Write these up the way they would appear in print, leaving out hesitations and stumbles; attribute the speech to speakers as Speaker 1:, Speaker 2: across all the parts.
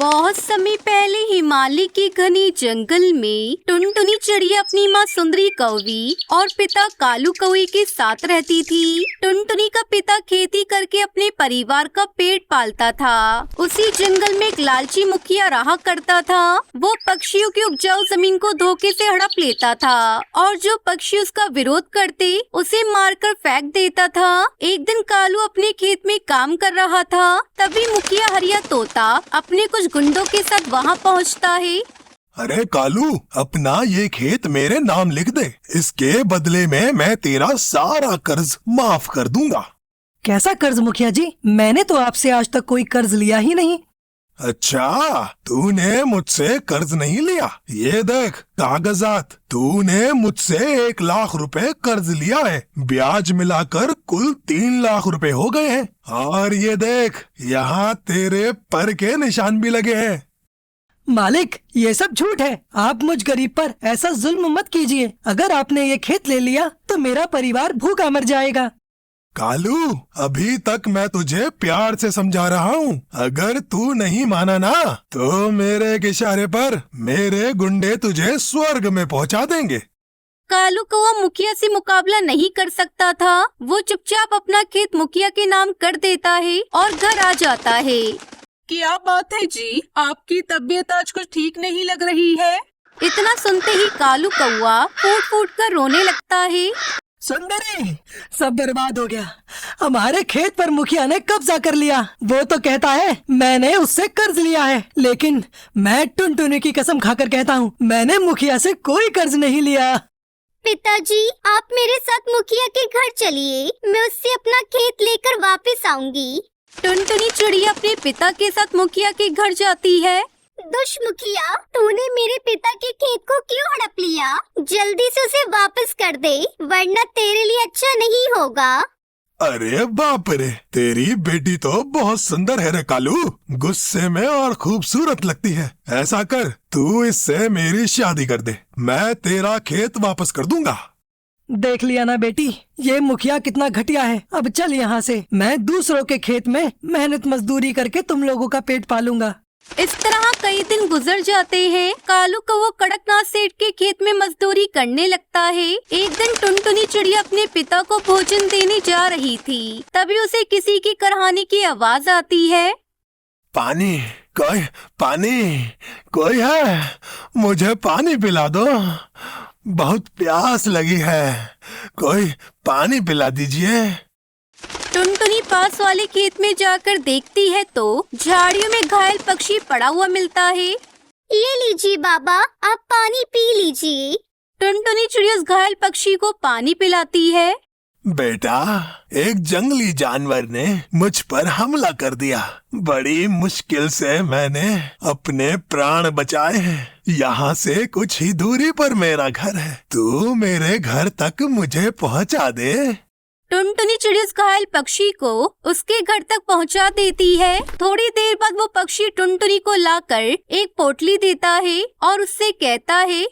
Speaker 1: बहुत समय पहले हिमालय के घने जंगल में टुनटुनी चिड़िया अपनी माँ सुंदरी कौवी और पिता कालू कौवे के साथ रहती थी। टुनटुनी का पिता खेती करके अपने परिवार का पेट पालता था। उसी जंगल में एक लालची मुखिया रहा करता था। वो पक्षियों की उपजाऊ जमीन को धोखे से हड़प लेता था और जो पक्षी उसका विरोध करते उसे मारकर फेंक देता था। एक दिन कालू अपने खेत में काम कर रहा था, तभी मुखिया हरिया तोता अपने कुछ गुंडों के साथ वहाँ पहुँचता है।
Speaker 2: अरे कालू, अपना ये खेत मेरे नाम लिख दे। इसके बदले में मैं तेरा सारा कर्ज माफ कर दूंगा।
Speaker 3: कैसा कर्ज मुखिया जी? मैंने तो आपसे आज तक कोई कर्ज लिया ही नहीं।
Speaker 2: अच्छा, तूने मुझसे कर्ज नहीं लिया? ये देख कागजात। तूने मुझसे 1 लाख रुपए कर्ज लिया है। ब्याज मिलाकर कुल 3 लाख रुपए हो गए हैं। और ये देख, यहाँ तेरे पर के निशान भी लगे हैं।
Speaker 3: मालिक, ये सब झूठ है। आप मुझ गरीब पर ऐसा जुल्म मत कीजिए। अगर आपने ये खेत ले लिया तो मेरा परिवार भूखा मर जाएगा।
Speaker 2: कालू, अभी तक मैं तुझे प्यार से समझा रहा हूँ। अगर तू नहीं माना ना तो मेरे एक इशारे पर मेरे गुंडे तुझे स्वर्ग में पहुँचा देंगे।
Speaker 1: कालू कौवा मुखिया से मुकाबला नहीं कर सकता था। वो चुपचाप अपना खेत मुखिया के नाम कर देता है और घर आ जाता है।
Speaker 4: क्या बात है जी, आपकी तबीयत आज कुछ ठीक नहीं लग रही है।
Speaker 1: इतना सुनते ही कालू कौवा फूट फूट कर रोने लगता है।
Speaker 3: सुंदरी, सब बर्बाद हो गया। हमारे खेत पर मुखिया ने कब्जा कर लिया। वो तो कहता है मैंने उससे कर्ज लिया है, लेकिन मैं टुनटुनी की कसम खाकर कहता हूँ मैंने मुखिया से कोई कर्ज नहीं लिया।
Speaker 5: पिताजी, आप मेरे साथ मुखिया के घर चलिए। मैं उससे अपना खेत लेकर वापस आऊंगी।
Speaker 1: टुनटुनी चिड़िया अपने पिता के साथ मुखिया के घर जाती है।
Speaker 5: दुष्ट मुखिया, तूने मेरे पिता के खेत को क्यों हड़प लिया? जल्दी से उसे वापस कर दे, वरना तेरे लिए अच्छा नहीं होगा।
Speaker 2: अरे बाप रे, तेरी बेटी तो बहुत सुंदर है रे कालू। गुस्से में और खूबसूरत लगती है। ऐसा कर, तू इससे मेरी शादी कर दे। मैं तेरा खेत वापस कर दूंगा।
Speaker 3: देख लिया ना बेटी, ये मुखिया कितना घटिया है। अब चल यहाँ से। मैं दूसरों के खेत में मेहनत मजदूरी करके तुम लोगों का पेट पालूंगा।
Speaker 1: इस तरह कई दिन गुजर जाते हैं। कालू कौवा कड़कनाथ सेठ के खेत में मजदूरी करने लगता है। एक दिन टुनटुनी चिड़िया अपने पिता को भोजन देने जा रही थी, तभी उसे किसी की करहाने की आवाज आती है।
Speaker 2: पानी, कोई है? मुझे पानी पिला दो, बहुत प्यास लगी है। कोई पानी पिला दीजिए।
Speaker 1: टुनटुनी पास वाले खेत में जाकर देखती है तो झाड़ियों में घायल पक्षी पड़ा हुआ मिलता है।
Speaker 5: ये लीजिए बाबा, आप पानी पी लीजिए।
Speaker 1: टुनटुनी चिड़िया उस घायल पक्षी को पानी पिलाती है।
Speaker 2: बेटा, एक जंगली जानवर ने मुझ पर हमला कर दिया। बड़ी मुश्किल से मैंने अपने प्राण बचाए हैं। यहाँ से कुछ ही दूरी पर मेरा घर है। तू मेरे घर तक मुझे पहुँचा दे।
Speaker 1: टुनटुनी चिड़िया उस घायल पक्षी को उसके घर तक पहुंचा देती है। थोड़ी देर बाद वो पक्षी टुनटुनी को लाकर एक पोटली देता है और उससे कहता है,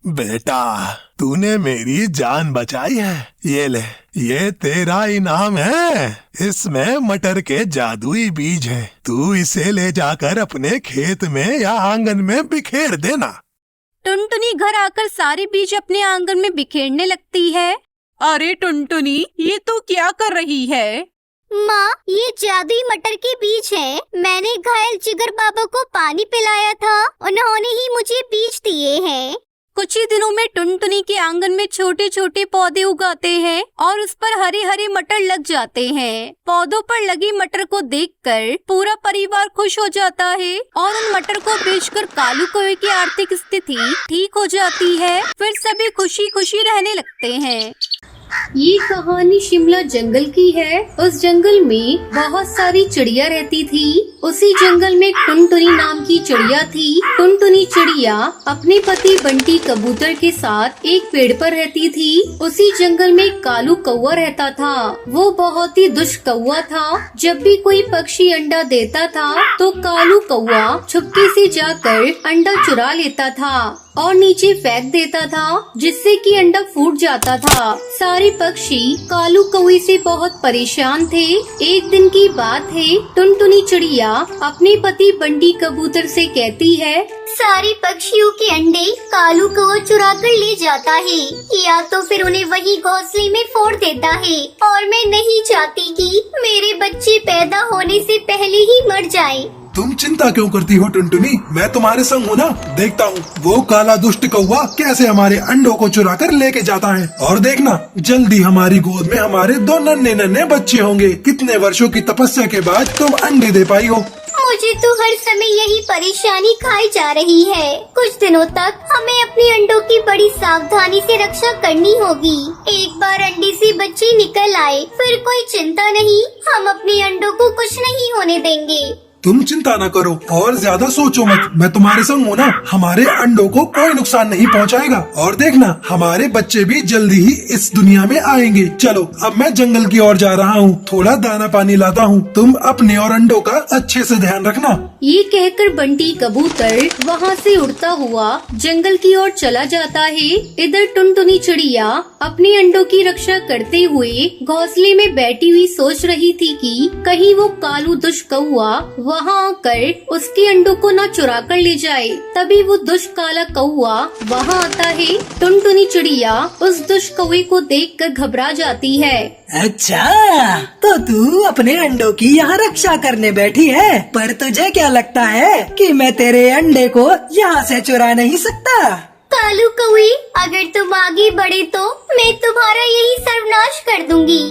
Speaker 2: बेटा, तूने मेरी जान बचाई है। ये ले, ये तेरा इनाम है। इसमें मटर के जादुई बीज हैं। तू इसे ले जाकर अपने खेत में या आंगन में बिखेर देना।
Speaker 1: टुनटुनी घर आकर सारे बीज अपने आंगन में बिखेरने लगती है।
Speaker 4: अरे टुनटुनी, ये तू क्या कर रही है?
Speaker 5: माँ, ये जादुई मटर के बीज हैं। मैंने घायल जिगर बाबा को पानी पिलाया था, उन्होंने ही मुझे बीज दिए हैं।
Speaker 1: कुछ ही दिनों में टुनटुनी के आंगन में छोटे छोटे पौधे उगाते हैं और उस पर हरे हरे मटर लग जाते हैं। पौधों पर लगी मटर को देखकर पूरा परिवार खुश हो जाता है और उन मटर को बेचकर कालू कौवे की आर्थिक स्थिति ठीक हो जाती है। फिर सभी खुशी खुशी रहने लगते हैं। ये कहानी शिमला जंगल की है। उस जंगल में बहुत सारी चिड़िया रहती थी। उसी जंगल में टुनटुनी नाम की चिड़िया थी। टुनटुनी चिड़िया अपने पति बंटी कबूतर के साथ एक पेड़ पर रहती थी। उसी जंगल में कालू कौवा रहता था। वो बहुत ही दुष्ट कौवा था। जब भी कोई पक्षी अंडा देता था तो कालू कौवा छुपके से जाकर अंडा चुरा लेता था और नीचे फेंक देता था, जिससे कि अंडा फूट जाता था। सारे पक्षी कालू कौवे से बहुत परेशान थे। एक दिन की बात है, टुनटुनी चिड़िया चिड़िया अपने पति बंटी कबूतर से कहती है,
Speaker 5: सारे पक्षियों के अंडे कालू कौवा चुरा कर ले जाता है, या तो फिर उन्हें वही घोंसले में फोड़ देता है। और मैं नहीं चाहती कि मेरे बच्चे पैदा होने से पहले ही मर जाएं।
Speaker 2: तुम चिंता क्यों करती हो टुनटुनी, मैं तुम्हारे संग हूँ ना। देखता हूँ वो काला दुष्ट कौवा कैसे हमारे अंडों को चुरा कर लेके जाता है। और देखना जल्दी हमारी गोद में हमारे 2 नन्हे नन्हे बच्चे होंगे। कितने वर्षों की तपस्या के बाद तुम अंडे दे पाई हो।
Speaker 5: मुझे तो हर समय यही परेशानी खाई जा रही है। कुछ दिनों तक हमें अपने अंडों की बड़ी सावधानी से रक्षा करनी होगी। एक बार अंडे से बच्चे निकल आए फिर कोई चिंता नहीं, हम अपने अंडों को कुछ नहीं होने देंगे।
Speaker 2: तुम चिंता न करो और ज्यादा सोचो मत, मैं तुम्हारे संग हूँ ना। हमारे अंडों को कोई नुकसान नहीं पहुँचाएगा। और देखना हमारे बच्चे भी जल्दी ही इस दुनिया में आएंगे। चलो अब मैं जंगल की ओर जा रहा हूँ, थोड़ा दाना पानी लाता हूँ। तुम अपने और अंडों का अच्छे से ध्यान रखना।
Speaker 1: ये कहकर बंटी कबूतर वहाँ से उड़ता हुआ जंगल की ओर चला जाता है। इधर टुनटुनी चिड़िया अपने अंडों की रक्षा करते हुए घोंसले में बैठी हुई सोच रही थी कि कहीं वो कालू दुष्ट कौवा वहाँ आकर उसके अंडों को न चुरा कर ले जाए। तभी वो दुष्ट काला कौवा वहाँ आता है। टुनटुनी चिड़िया उस दुष्ट कौवे को देखकर घबरा जाती है।
Speaker 3: अच्छा, तो तू अपने अंडों की यहाँ रक्षा करने बैठी है, पर तुझे क्या लगता है कि मैं तेरे अंडे को यहाँ से चुरा नहीं सकता?
Speaker 5: कालू कौवे, अगर तुम आगे बढ़े तो मैं तुम्हारा यही सर्वनाश कर दूंगी।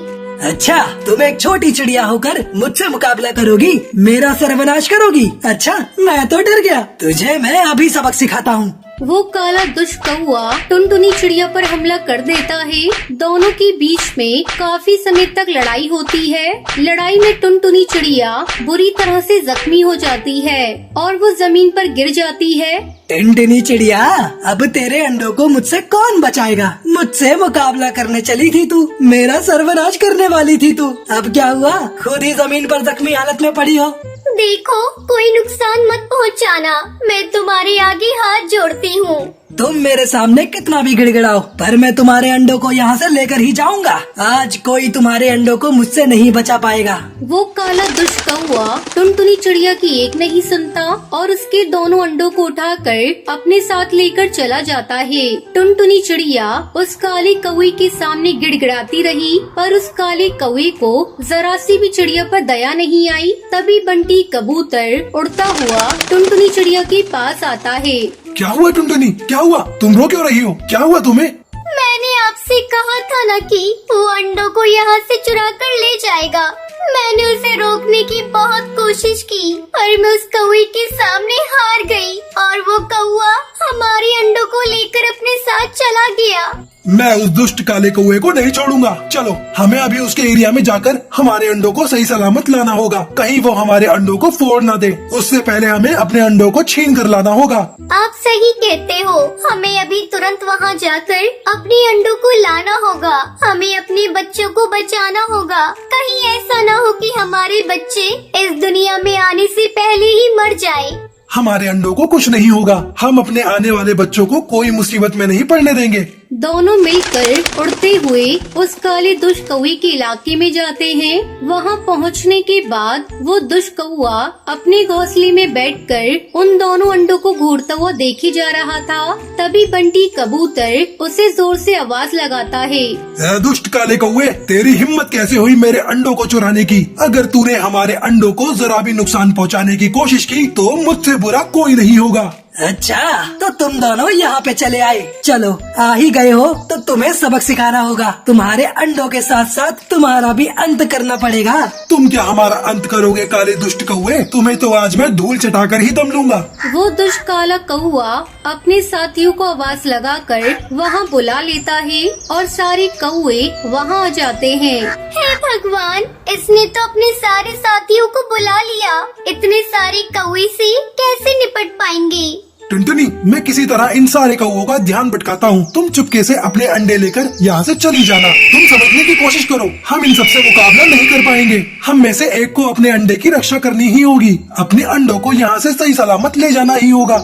Speaker 3: अच्छा, तुम एक छोटी चिड़िया होकर मुझसे मुकाबला करोगी, मेरा सर्वनाश करोगी? अच्छा, मैं तो डर गया। तुझे मैं अभी सबक सिखाता हूँ।
Speaker 1: वो काला दुष्ट कौवा टुनटुनी चिड़िया पर हमला कर देता है। दोनों के बीच में काफी समय तक लड़ाई होती है। लड़ाई में टुनटुनी चिड़िया बुरी तरह से जख्मी हो जाती है और वो जमीन पर गिर जाती है।
Speaker 3: टुनटुनी चिड़िया, अब तेरे अंडों को मुझसे कौन बचाएगा? मुझसे मुकाबला करने चली थी तू, मेरा सर्वनाश करने वाली थी तू। अब क्या हुआ? खुद ही जमीन पर जख्मी हालत में पड़ी हो।
Speaker 5: देखो, कोई नुकसान मत पहुंचाना, मैं तुम्हारे आगे हाथ जोड़ती हूँ।
Speaker 3: तुम मेरे सामने कितना भी गिड़गिड़ाओ, पर मैं तुम्हारे अंडों को यहाँ से लेकर ही जाऊंगा। आज कोई तुम्हारे अंडों को मुझसे नहीं बचा पाएगा।
Speaker 1: वो काला दुष्ट कौवा टुनटुनी चिड़िया की एक नहीं सुनता और उसके दोनों अंडों को उठाकर अपने साथ लेकर चला जाता है। टुनटुनी चिड़िया उस काले कौवे के सामने गिड़गिड़ाती रही, पर उस काले कौवे को जरा सी भी चिड़िया पर दया नहीं आई। तभी बंटी कबूतर उड़ता हुआ टुनटुनी चिड़िया के पास आता है।
Speaker 2: क्या हुआ टुनटुनी, क्या हुआ? तुम रो क्यों रही हो? क्या हुआ तुम्हें?
Speaker 5: मैंने आपसे कहा था ना कि वो अंडों को यहाँ से चुरा कर ले जाएगा। मैंने उसे रोकने की बहुत कोशिश की, पर मैं उस कौवे के सामने हार गई और वो कौवा हमारे अंडों को लेकर अपने साथ चला गया।
Speaker 2: मैं उस दुष्ट काले कौवे को नहीं छोड़ूंगा। चलो हमें अभी उसके एरिया में जाकर हमारे अंडों को सही सलामत लाना होगा। कहीं वो हमारे अंडों को फोड़ ना दे। उससे पहले हमें अपने अंडों को छीन कर लाना होगा।
Speaker 5: आप सही कहते हो, हमें अभी तुरंत वहाँ जाकर अपने अंडों को लाना होगा। हमें अपने बच्चों को बचाना होगा। कहीं ऐसा न हो कि हमारे बच्चे इस दुनिया में आने से पहले ही मर जाए।
Speaker 2: हमारे अंडों को कुछ नहीं होगा। हम अपने आने वाले बच्चों को कोई मुसीबत में नहीं पड़ने देंगे।
Speaker 1: दोनों मिलकर उड़ते हुए उस काले दुष्ट कौवे के इलाके में जाते हैं। वहां पहुंचने के बाद वो दुष्ट कौवा अपने घोंसले में बैठकर उन दोनों अंडों को घूरता हुआ देखे जा रहा था। तभी बंटी कबूतर उसे जोर से आवाज लगाता है।
Speaker 2: ए दुष्ट काले कौवे, तेरी हिम्मत कैसे हुई मेरे अंडों को चुराने की? अगर तूने हमारे अंडों को जरा भी नुकसान पहुंचाने की कोशिश की तो मुझसे बुरा कोई नहीं होगा।
Speaker 3: अच्छा, तो तुम दोनों यहाँ पे चले आए। चलो, आ ही गए हो तो तुम्हें सबक सिखाना होगा। तुम्हारे अंडों के साथ साथ तुम्हारा भी अंत करना पड़ेगा।
Speaker 2: तुम क्या हमारा अंत करोगे काले दुष्ट कौवे? तुम्हें तो आज मैं धूल चटाकर ही दम लूंगा।
Speaker 1: वो दुष्ट काला कौवा अपने साथियों को आवाज लगाकर वहाँ बुला लेता है और सारे कौवे वहाँ आ जाते हैं।
Speaker 5: हे भगवान, इसने तो अपने सारे साथियों को बुला लिया। इतने सारे कौवे से कैसे निपट पाएंगे?
Speaker 2: टुनटुनी, मैं किसी तरह इन सारे कौवों का ध्यान भटकाता हूँ। तुम चुपके से अपने अंडे लेकर यहाँ से चली जाना। तुम समझने की कोशिश करो, हम इन सबसे मुकाबला नहीं कर पाएंगे। हम में से एक को अपने अंडे की रक्षा करनी ही होगी। अपने अंडों को यहाँ से सही सलामत ले जाना ही होगा।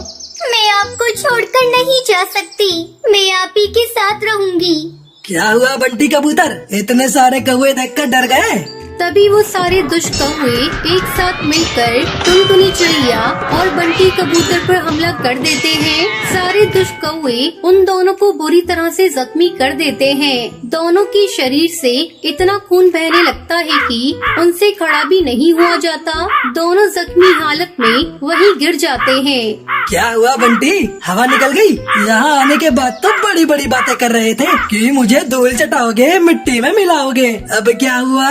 Speaker 5: मैं आपको छोड़कर नहीं जा सकती, मैं आप ही के साथ रहूंगी।
Speaker 3: क्या हुआ बंटी कबूतर, इतने सारे कौवे देखकर डर गए?
Speaker 1: तभी वो सारे दुष्ट कौवे एक साथ मिलकर टुनटुनी चिड़िया और बंटी कबूतर पर हमला कर देते हैं। सारे दुष्ट कौवे उन दोनों को बुरी तरह से जख्मी कर देते हैं। दोनों के शरीर से इतना खून बहने लगता है कि उनसे खड़ा भी नहीं हुआ जाता। दोनों जख्मी हालत में वहीं गिर जाते हैं।
Speaker 3: क्या हुआ बंटी, हवा निकल गई? यहाँ आने के बाद तो बड़ी बड़ी बातें कर रहे थे कि मुझे धूल चटाओगे, मिट्टी में मिलाओगे। अब क्या हुआ?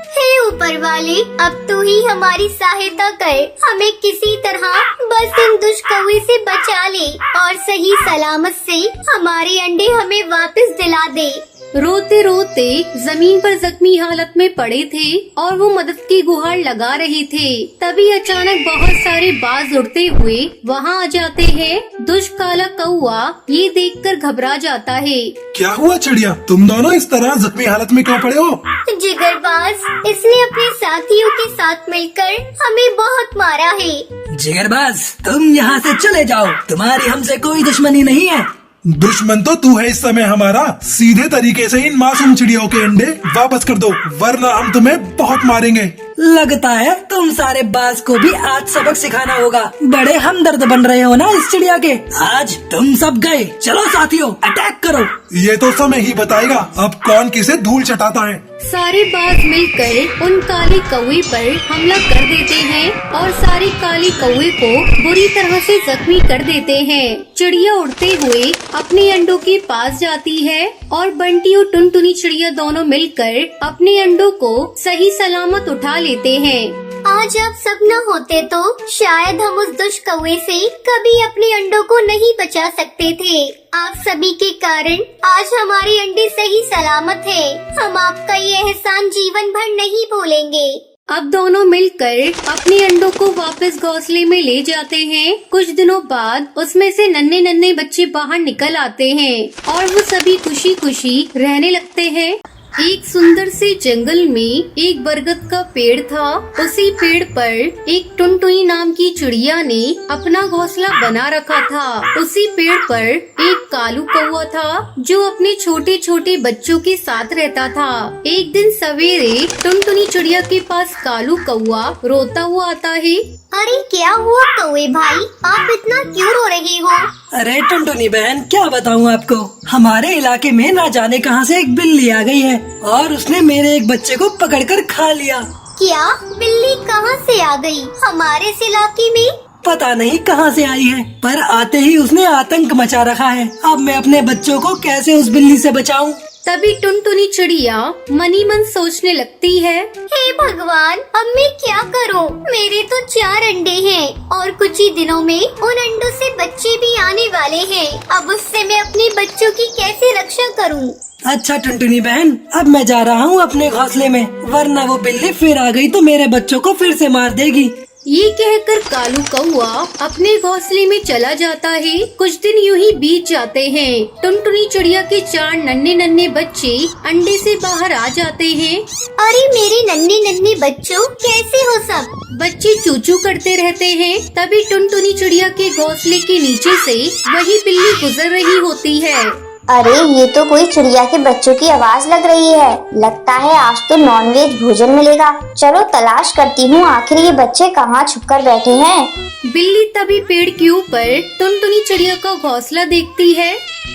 Speaker 5: हे ऊपर वाले, अब तू ही हमारी सहायता कर। हमें किसी तरह बस इन दुष्ट कौवे से बचा ले और सही सलामत से हमारे अंडे हमें वापस दिला दे।
Speaker 1: रोते रोते जमीन पर जख्मी हालत में पड़े थे और वो मदद की गुहार लगा रहे थे। तभी अचानक बहुत सारे बाज उड़ते हुए वहाँ आ जाते हैं। दुष्ट काला कौवा ये देखकर घबरा जाता है।
Speaker 2: क्या हुआ चिड़िया, तुम दोनों इस तरह जख्मी हालत में क्यों पड़े हो?
Speaker 5: जिगरबाज, इसने अपने साथियों के साथ मिलकर हमें बहुत मारा है।
Speaker 3: जिगरबाज, तुम यहाँ से चले जाओ, तुम्हारी हमसे कोई दुश्मनी नहीं है।
Speaker 2: दुश्मन तो तू है इस समय हमारा। सीधे तरीके से इन मासूम चिड़ियों के अंडे वापस कर दो, वरना हम तुम्हें बहुत मारेंगे।
Speaker 3: लगता है तुम सारे बाज को भी आज सबक सिखाना होगा। बड़े हमदर्द बन रहे हो ना इस चिड़िया के। आज तुम सब गए, चलो साथियों अटैक करो।
Speaker 2: ये तो समय ही बताएगा अब कौन किसे धूल चटाता है।
Speaker 1: सारे बाज मिलकर उन काले कौवे पर हमला कर देते हैं और सारे काले कौवे को बुरी तरह से जख्मी कर देते हैं। चिड़िया उड़ते हुए अपने अंडों के पास जाती है और बंटी और टुनटुनी चिड़िया दोनों मिलकर अपने अंडों को सही सलामत उठा लेते हैं।
Speaker 5: आज आप सब न होते तो शायद हम उस दुष्ट कौवे से कभी अपने अंडों को नहीं बचा सकते थे। आप सभी के कारण आज हमारे अंडे सही सलामत हैं। हम आपका ये एहसान जीवन भर नहीं भूलेंगे।
Speaker 1: अब दोनों मिलकर अपने अंडों को वापस घोंसले में ले जाते हैं। कुछ दिनों बाद उसमें से नन्हे नन्हे बच्चे बाहर निकल आते हैं और वो सभी खुशी खुशी रहने लगते हैं। एक सुंदर से जंगल में एक बरगद का पेड़ था। उसी पेड़ पर एक टुनटुनी नाम की चिड़िया ने अपना घोंसला बना रखा था। उसी पेड़ पर एक कालू कौवा था जो अपने छोटे छोटे बच्चों के साथ रहता था। एक दिन सवेरे टुनटुनी चिड़िया के पास कालू कौवा रोता हुआ आता है।
Speaker 5: अरे क्या हुआ कौवे भाई, आप इतना क्यों रो रहे हो?
Speaker 3: अरे टुनटुनी बहन, क्या बताऊँ आपको, हमारे इलाके में ना जाने कहां से एक बिल्ली आ गई है और उसने मेरे एक बच्चे को पकड़कर खा लिया।
Speaker 5: क्या बिल्ली कहाँ से आ गई हमारे इस इलाके में?
Speaker 3: पता नहीं कहां से आई है, पर आते ही उसने आतंक मचा रखा है। अब मैं अपने बच्चों को कैसे उस बिल्ली से बचाऊं?
Speaker 1: तभी टुनटुनी चिड़िया मनी मन सोचने लगती है।
Speaker 5: हे भगवान, अब मैं क्या करूं? मेरे तो 4 अंडे हैं और कुछ ही दिनों में उन अंडों से बच्चे भी आने वाले हैं। अब उससे मैं अपने बच्चों की कैसे रक्षा करूं?
Speaker 3: अच्छा टुनटुनी बहन, अब मैं जा रहा हूँ अपने घोंसले में, वरना वो बिल्ली फिर आ गई तो मेरे बच्चों को फिर से मार देगी।
Speaker 1: ये कहकर कालू कौवा अपने घोंसले में चला जाता है। कुछ दिन यूं ही बीत जाते हैं। टुनटुनी चिड़िया के 4 नन्हे नन्हे बच्चे अंडे से बाहर आ जाते हैं।
Speaker 5: अरे मेरे नन्हे नन्हे बच्चों, कैसे हो सब?
Speaker 1: बच्चे चूचू करते रहते हैं। तभी टुनटुनी चिड़िया के घोंसले के नीचे से वही बिल्ली गुजर रही होती है।
Speaker 6: अरे ये तो कोई चिड़िया के बच्चों की आवाज लग रही है। लगता है आज तो नॉनवेज भोजन मिलेगा। चलो तलाश करती हूँ आखिर ये बच्चे कहाँ छुपकर बैठे हैं।
Speaker 1: बिल्ली तभी पेड़ के ऊपर टुनटुनी चिड़िया का घोंसला देखती है।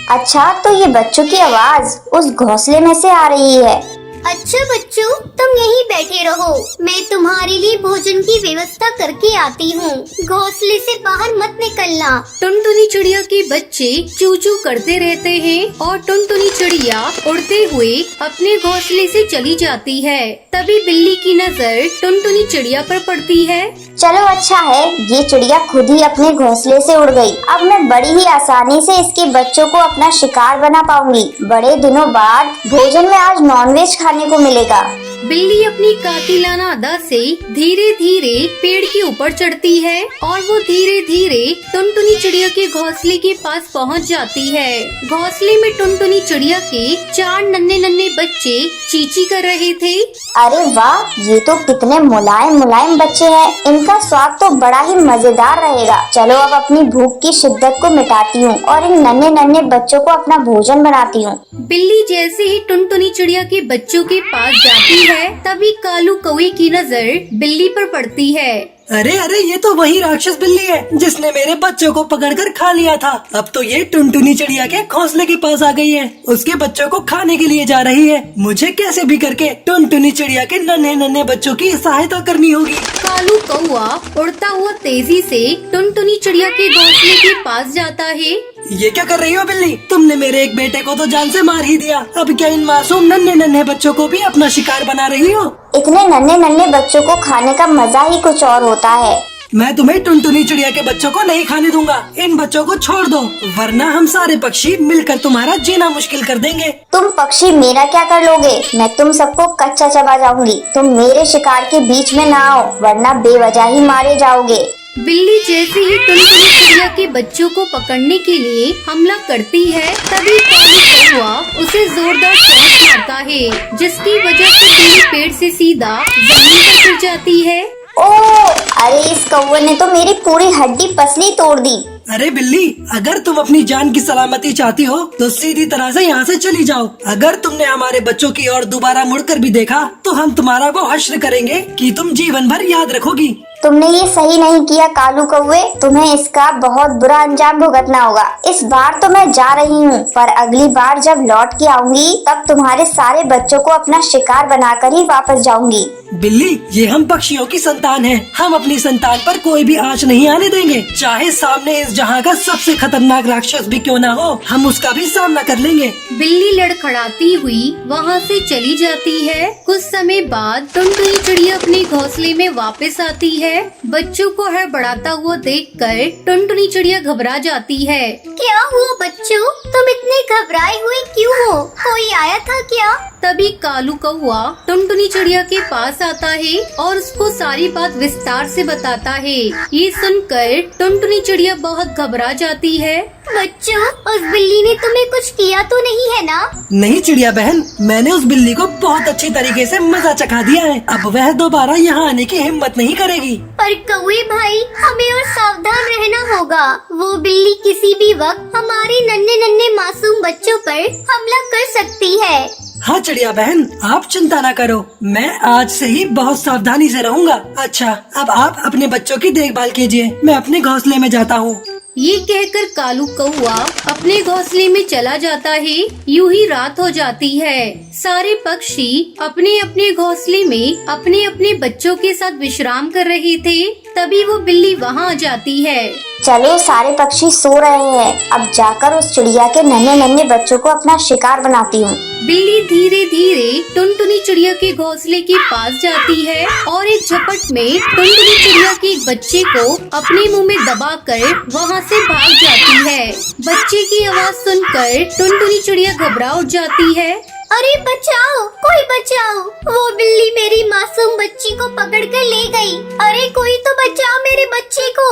Speaker 6: अच्छा, तो ये बच्चों की आवाज उस घोंसले में से आ रही है।
Speaker 5: अच्छा बच्चों, तुम यहीं बैठे रहो, मैं तुम्हारे लिए भोजन की व्यवस्था करके आती हूँ। घोंसले से बाहर मत निकलना।
Speaker 1: टुनटुनी चिड़िया के बच्चे चूचू करते रहते हैं और टुनटुनी चिड़िया उड़ते हुए अपने घोंसले से चली जाती है। तभी बिल्ली की नजर टुनटुनी चिड़िया पर पड़ती है।
Speaker 6: चलो अच्छा है, ये चिड़िया खुद ही अपने घोंसले से उड़ गई। अब मैं बड़ी ही आसानी से इसके बच्चों को अपना शिकार बना पाऊंगी। बड़े दिनों बाद भोजन में आज नॉनवेज खाने को मिलेगा।
Speaker 1: बिल्ली अपनी कातिलाना अदा से धीरे धीरे पेड़ के ऊपर चढ़ती है और वो धीरे धीरे टुनटुनी चिड़िया के घोंसले के पास पहुंच जाती है। घोंसले में टुनटुनी चिड़िया के 4 नन्हे नन्हे बच्चे चींची कर रहे थे।
Speaker 6: अरे वाह, ये तो कितने मुलायम मुलायम बच्चे हैं। इनका स्वाद तो बड़ा ही मजेदार रहेगा। चलो अब अपनी भूख की शिद्दत को मिटाती हूँ और इन नन्हे नन्हे बच्चों को अपना भोजन बनाती हूँ।
Speaker 1: बिल्ली जैसे ही टुनटुनी चिड़िया के बच्चों के पास जाती है, है। तभी कालू कौवे की नजर बिल्ली पर पड़ती है।
Speaker 3: अरे अरे, ये तो वही राक्षस बिल्ली है जिसने मेरे बच्चों को पकड़कर खा लिया था। अब तो ये टुनटुनी चिड़िया के घोंसले के पास आ गई है, उसके बच्चों को खाने के लिए जा रही है। मुझे कैसे भी करके टुनटुनी चिड़िया के नन्हे नन्हे बच्चों की सहायता करनी होगी।
Speaker 1: कालू कौवा उड़ता हुआ तेजी से टुनटुनी चिड़िया के घोंसले के पास जाता है।
Speaker 3: ये क्या कर रही हो बिल्ली? तुमने मेरे एक बेटे को तो जान से मार ही दिया, अब क्या इन मासूम नन्हे नन्हे बच्चों को भी अपना शिकार बना रही हो?
Speaker 6: इतने नन्हे नन्हे बच्चों को खाने का मजा ही कुछ और होता है।
Speaker 3: मैं तुम्हें टुनटुनी चिड़िया के बच्चों को नहीं खाने दूंगा। इन बच्चों को छोड़ दो, वरना हम सारे पक्षी मिलकर तुम्हारा जीना मुश्किल कर देंगे।
Speaker 6: तुम पक्षी मेरा क्या कर लोगे? मैं तुम सबको कच्चा चबा जाऊंगी। तुम मेरे शिकार के बीच में ना आओ, वरना बेवजह ही मारे जाओगे।
Speaker 1: बिल्ली जैसे ही टुनटुनी चिड़िया के बच्चों को पकड़ने के लिए हमला करती है, तभी कालू कौवा उसे जोरदार चोट मारता है, जिसकी वजह से बिल्ली पेड़ से सीधा जमीन पर गिर जाती है।
Speaker 6: ओ, अरे इस कौवे ने तो मेरी पूरी हड्डी पसली तोड़ दी।
Speaker 3: अरे बिल्ली, अगर तुम अपनी जान की सलामती चाहती हो तो सीधी तरह से यहाँ से चली जाओ। अगर तुमने हमारे बच्चों की ओर दोबारा मुड़कर भी देखा तो हम तुम्हारा वो हश्र करेंगे कि तुम जीवन भर याद रखोगी।
Speaker 6: तुमने ये सही नहीं किया कालू कौवे, तुम्हें इसका बहुत बुरा अंजाम भुगतना होगा। इस बार तो मैं जा रही हूँ, पर अगली बार जब लौट के आऊंगी तब तुम्हारे सारे बच्चों को अपना शिकार बनाकर ही वापस जाऊंगी।
Speaker 3: बिल्ली, ये हम पक्षियों की संतान हैं। हम अपनी संतान पर कोई भी आंच नहीं आने देंगे। चाहे सामने इस जहाँ का सबसे खतरनाक राक्षस भी क्यों ना हो, हम उसका भी सामना कर लेंगे।
Speaker 1: बिल्ली लड़खड़ाती हुई वहाँ से चली जाती है। कुछ समय बाद टुनटुनी चिड़िया अपने घोंसले में वापस आती है। बच्चों को हड़बड़ाता हुआ देखकर टुनटुनी चिड़िया घबरा जाती है।
Speaker 5: क्या हुआ बच्चों, तुम इतने घबराए हुए क्यों हो? कोई आया था क्या?
Speaker 1: तभी कालू कौवा टुनटुनी चिड़िया के पास आता है और उसको सारी बात विस्तार से बताता है। ये सुनकर टुनटुनी चिड़िया बहुत घबरा जाती है।
Speaker 5: बच्चों, उस बिल्ली ने तुम्हें कुछ किया तो नहीं है ना?
Speaker 3: नहीं चिड़िया बहन, मैंने उस बिल्ली को बहुत अच्छी तरीके से मजा चखा दिया है। अब वह दोबारा यहाँ आने की हिम्मत नहीं करेगी।
Speaker 5: पर कौवे भाई, हमें और सावधान रहना होगा। वो बिल्ली किसी भी वक्त हमारे नन्हे नन्हे मासूम बच्चों पर हमला कर सकती है।
Speaker 3: हाँ चिड़िया बहन, आप चिंता न करो, मैं आज से ही बहुत सावधानी से रहूँगा। अच्छा, अब आप अपने बच्चों की देखभाल कीजिए, मैं अपने घोंसले में जाता हूँ।
Speaker 1: ये कहकर कालू कौवा अपने घोंसले में चला जाता है। यूं ही रात हो जाती है। सारे पक्षी अपने अपने घोंसले में अपने अपने बच्चों के साथ विश्राम कर रहे थे। तभी वो बिल्ली वहाँ आ जाती है।
Speaker 6: चलो, सारे पक्षी सो रहे हैं, अब जाकर उस चिड़िया के नन्हे नन्हे बच्चों को अपना शिकार बनाती हूँ।
Speaker 1: बिल्ली धीरे धीरे टुनटुनी चिड़िया के घोंसले के पास जाती है और एक झपट में टुनटुनी चिड़िया के एक बच्चे को अपने मुंह में दबाकर वहाँ से भाग जाती है। बच्चे की आवाज सुनकर टुनटुनी चिड़िया घबरा उठ जाती है।
Speaker 5: अरे बचाओ, कोई बचाओ, वो बिल्ली मेरी मासूम बच्ची को पकड़ कर ले गई। अरे कोई तो बचाओ मेरे बच्चे को।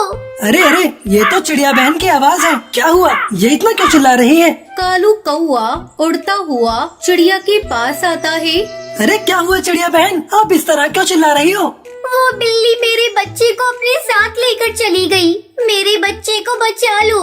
Speaker 3: अरे अरे, ये तो चिड़िया बहन की आवाज है। क्या हुआ, ये इतना क्यों चिल्ला रही है?
Speaker 1: कालू कौवा उड़ता हुआ चिड़िया के पास आता है।
Speaker 3: अरे क्या हुआ चिड़िया बहन, आप इस तरह क्यों चिल्ला रही हो?
Speaker 5: वो बिल्ली मेरे बच्चे को अपने साथ लेकर चली गई। मेरे बच्चे को बचा लो।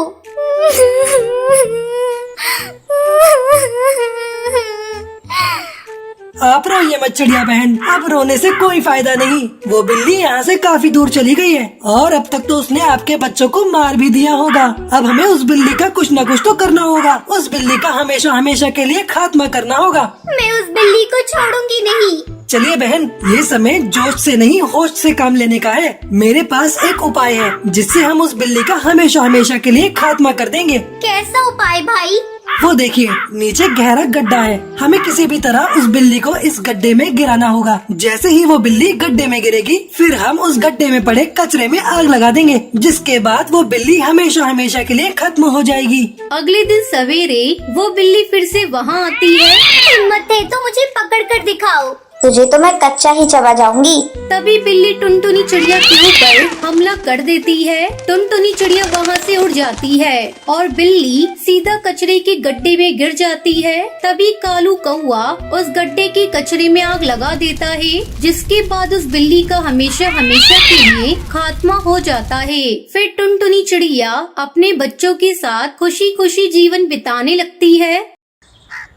Speaker 3: आप रोइए मत चिड़िया बहन, अब रोने से कोई फायदा नहीं। वो बिल्ली यहाँ से काफी दूर चली गई है और अब तक तो उसने आपके बच्चों को मार भी दिया होगा। अब हमें उस बिल्ली का कुछ न कुछ तो करना होगा। उस बिल्ली का हमेशा हमेशा के लिए खात्मा करना होगा।
Speaker 5: मैं उस बिल्ली को छोड़ूंगी नहीं।
Speaker 3: चलिए बहन, ये समय जोश से नहीं होश से काम लेने का है। मेरे पास एक उपाय है जिससे हम उस बिल्ली का हमेशा हमेशा के लिए खात्मा कर देंगे।
Speaker 5: कैसा उपाय भाई?
Speaker 3: वो देखिए, नीचे गहरा गड्ढा है। हमें किसी भी तरह उस बिल्ली को इस गड्ढे में गिराना होगा। जैसे ही वो बिल्ली गड्ढे में गिरेगी, फिर हम उस गड्ढे में पड़े कचरे में आग लगा देंगे, जिसके बाद वो बिल्ली हमेशा हमेशा के लिए खत्म हो जाएगी।
Speaker 1: अगले दिन सवेरे वो बिल्ली फिर से वहाँ आती है।
Speaker 5: हिम्मत है तो मुझे पकड़ कर दिखाओ।
Speaker 6: तुझे तो मैं कच्चा ही चबा जाऊंगी।
Speaker 1: तभी बिल्ली टुनटुनी चिड़िया के ऊपर हमला कर देती है। टुनटुनी चिड़िया वहाँ से उड़ जाती है और बिल्ली सीधा कचरे के गड्ढे में गिर जाती है। तभी कालू कौवा उस गड्ढे के कचरे में आग लगा देता है, जिसके बाद उस बिल्ली का हमेशा हमेशा के लिए खात्मा हो जाता है। फिर टुनटुनी चिड़िया अपने बच्चों के साथ खुशी खुशी जीवन बिताने लगती है।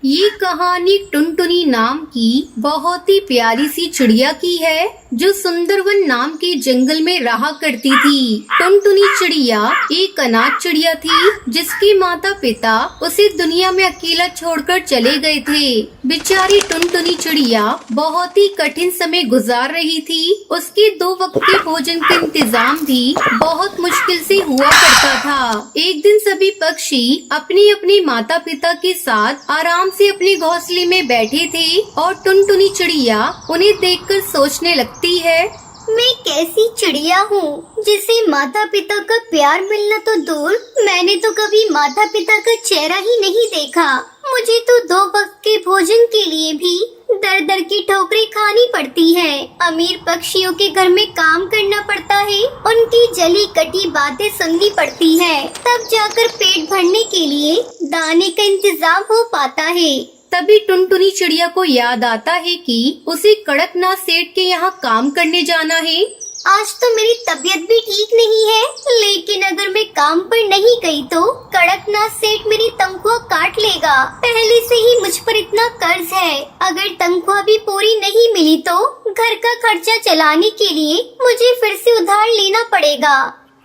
Speaker 1: ये कहानी टुनटुनी नाम की बहुत ही प्यारी सी चिड़िया की है जो सुंदरवन नाम के जंगल में रहा करती थी। टुनटुनी चिड़िया एक अनाथ चिड़िया थी जिसके माता पिता उसे दुनिया में अकेला छोड़कर चले गए थे। बेचारी टुनटुनी चिड़िया बहुत ही कठिन समय गुजार रही थी। उसके 2 वक्त के भोजन का इंतजाम भी बहुत मुश्किल से हुआ करता था। एक दिन सभी पक्षी अपने अपने माता पिता के साथ आराम से अपने घोंसले में बैठे थे और टुनटुनी चिड़िया उन्हें देखकर सोचने लगती है,
Speaker 5: मैं कैसी चिड़िया हूँ जिसे माता पिता का प्यार मिलना तो दूर, मैंने तो कभी माता पिता का चेहरा ही नहीं देखा। मुझे तो 2 वक्त के भोजन के लिए भी दर दर की ठोकरें खानी पड़ती है। अमीर पक्षियों के घर में काम करना पड़ता है, उनकी जली कटी बातें सुननी पड़ती है, तब जाकर पेट भरने के लिए दाने का इंतजाम हो पाता है।
Speaker 1: तभी टुनटुनी चिड़िया को याद आता है कि उसे कड़कनाथ सेठ के यहाँ काम करने जाना है।
Speaker 5: आज तो मेरी तबीयत भी ठीक नहीं है, लेकिन अगर मैं काम पर नहीं गई तो कड़कनाथ सेठ मेरी तनख्वाह काट लेगा। पहले से ही मुझ पर इतना कर्ज है, अगर तनख्वाह भी पूरी नहीं मिली तो घर का खर्चा चलाने के लिए मुझे फिर से उधार लेना पड़ेगा।